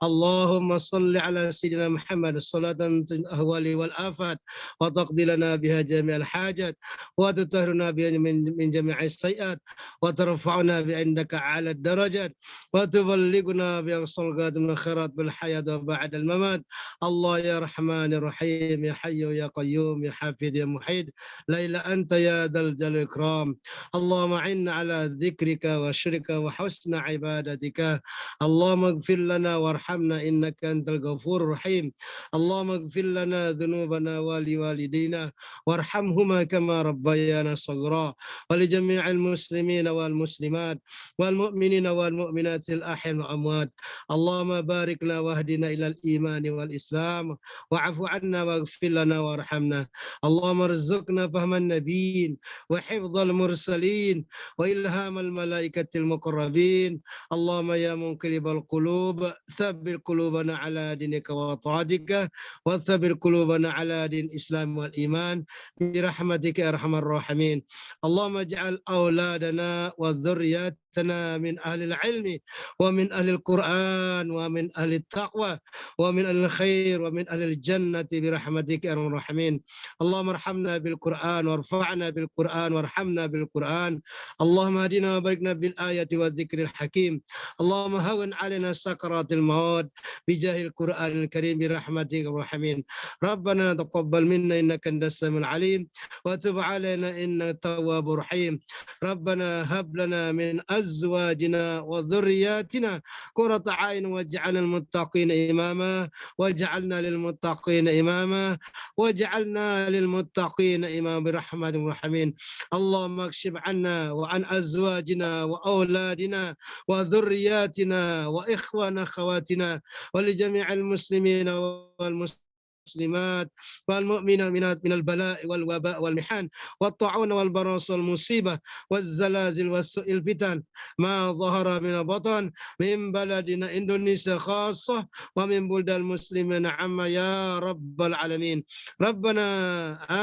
اللهم صل على سيدنا محمد صلاة الأهوال والآفات وتقضي لنا بها جميع الحاجات وتطهرنا بها من جميع السيئات وترفعنا عندك على الدرجات وتبلغنا بأقصى الغايات من الخيرات بالحياة وبعد الممات. الله يا رحمن الرحيم يا حي يا قيوم يا حافظ يا محيد لا إله أنت يا ذا الجلال والإكرام. اللهم أعنا على ذكرك وشرك وحسن عبادتك. اللهم اغفر لنا وارحمنا إنك أنت الغفور الرحيم. اللهم اغفر لنا ذنوبنا ولوالدينا وارحمهما كما ربيانا صغرا ولجميع المسلمين والمسلمات والمؤمنين والمؤمنات الأحياء والأموات. اللهم بارك لنا واهدنا إلى الإيمان والإسلام واعف عنا واغفر لنا وارحمنا. اللهم ارزقنا فهم النبيين وحفظ المرسلين وإلهام الملائكة المقربين. اللهم يا منقلب القلوب ثبت قلوبنا على دينك وطاعتك وثبت قلوبنا على دين الإسلام والإيمان برحمتك يا أرحم الراحمين. اللهم اجعل أولادنا وذرياتنا من أهل العلم ومن أهل القرآن ومن أهل التقوى ومن أهل الخير ومن أهل الجنة برحمتك يا أرحم الراحمين. اللهم ارحمنا بالقرآن وارفعنا بالقرآن وارحمنا بالقرآن. اللهم اهدنا وباركنا بالآية والذكر الحكيم. اللهم هون علينا سكرات الموت بجاه القرآن الكريم برحمتك يا الراحمين. ربنا تقبل منا إنك أنت السميع العليم وتب علينا إنك التواب الرحيم. ربنا هب لنا من أزواجنا وذرياتنا قرة عين واجعلنا المتقين إماما واجعلنا للمتقين إماما واجعلنا للمتقين إماما برحمتك الراحمين. اللهم اكشف عنا وعن أزواجنا وأولادنا وذرياتنا وإخوان أخواتنا ولجميع المسلمين والمسلمات والمؤمنين والمؤمنات من البلاء والوباء والمحن والطاعون والبراس والمصيبة والزلازل والسوء الفتن ما ظهر من البطن من بلدنا إندونيسيا خاصة ومن بلدان المسلمين عامة يا رب العالمين. ربنا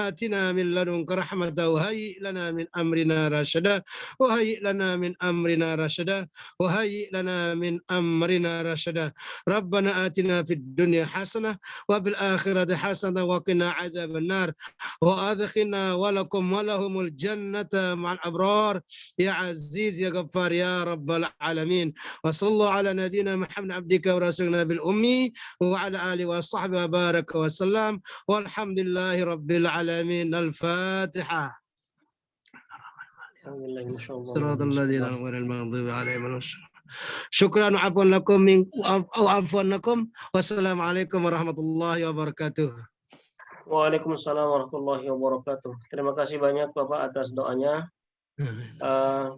آتنا من لدنك رحمة وهيئ لنا من أمرنا رشدا وهيئ لنا من أمرنا رشدا وهيئ لنا من أمرنا رشدا. ربنا آتنا في الدنيا حسنة وفي الآخرة حسنة وقنا عذاب النار وأدخلنا ولكم ولهم الجنة مع الأبرار يا عزيز يا غفار يا رب العالمين. وصلى الله على نبينا محمد عبدك ورسولنا بالأمي وعلى آله وصحبه وبارك وسلم والحمد لله رب العالمين. الفاتحة. صراط الذين أنعمت عليهم غير المغضوب عليهم ولا الضالين. شكرا وعفوا لكم والسلام عليكم ورحمة الله وبركاته. Waalaikumsalam warahmatullahi wabarakatuh. Terima kasih banyak Bapak atas doanya.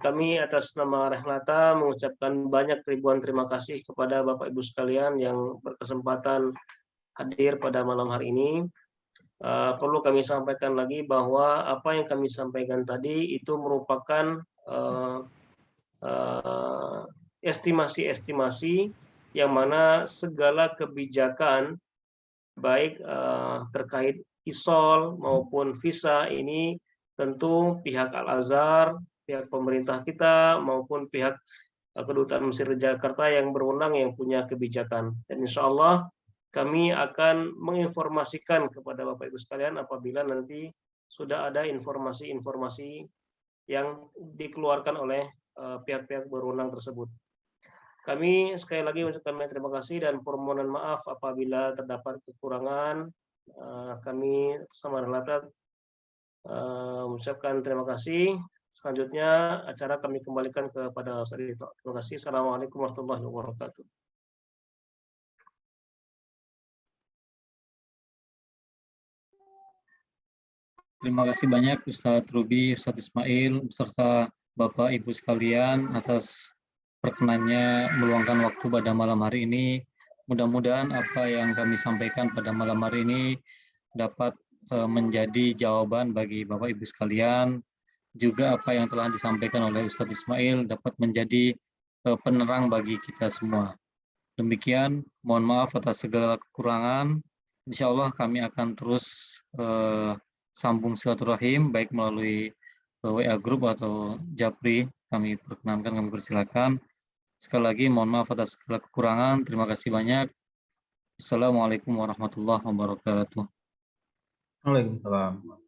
Kami atas nama Rehnata mengucapkan banyak ribuan terima kasih kepada Bapak Ibu sekalian yang berkesempatan hadir pada malam hari ini. Perlu kami sampaikan lagi bahwa apa yang kami sampaikan tadi itu merupakan estimasi-estimasi yang mana segala kebijakan baik terkait ISOL maupun visa ini tentu pihak Al-Azhar, pihak pemerintah kita maupun pihak Kedutaan Mesir di Jakarta yang berwenang yang punya kebijakan. Dan insya Allah kami akan menginformasikan kepada Bapak Ibu sekalian apabila nanti sudah ada informasi-informasi yang dikeluarkan oleh pihak-pihak berwenang tersebut. Kami sekali lagi mengucapkan terima kasih dan permohonan maaf apabila terdapat kekurangan. Kami sama Rehnata mengucapkan terima kasih. Selanjutnya acara kami kembalikan kepada Ustaz Dito. Terima kasih. Assalamualaikum warahmatullahi wabarakatuh. Terima kasih banyak Ustadz Ruby, Ustadz Ismail, beserta Bapak Ibu sekalian atas perkenannya meluangkan waktu pada malam hari ini Mudah-mudahan apa yang kami sampaikan pada malam hari ini dapat menjadi jawaban bagi Bapak Ibu sekalian. Juga apa yang telah disampaikan oleh Ustadz Ismail dapat menjadi penerang bagi kita semua. Demikian, mohon maaf atas segala kekurangan. Insya Allah kami akan terus sambung silaturahim, baik melalui WA Group atau Japri. Kami perkenankan, kami persilakan. Sekali lagi, mohon maaf atas segala kekurangan. Terima kasih banyak. Assalamualaikum warahmatullahi wabarakatuh. Waalaikumsalam.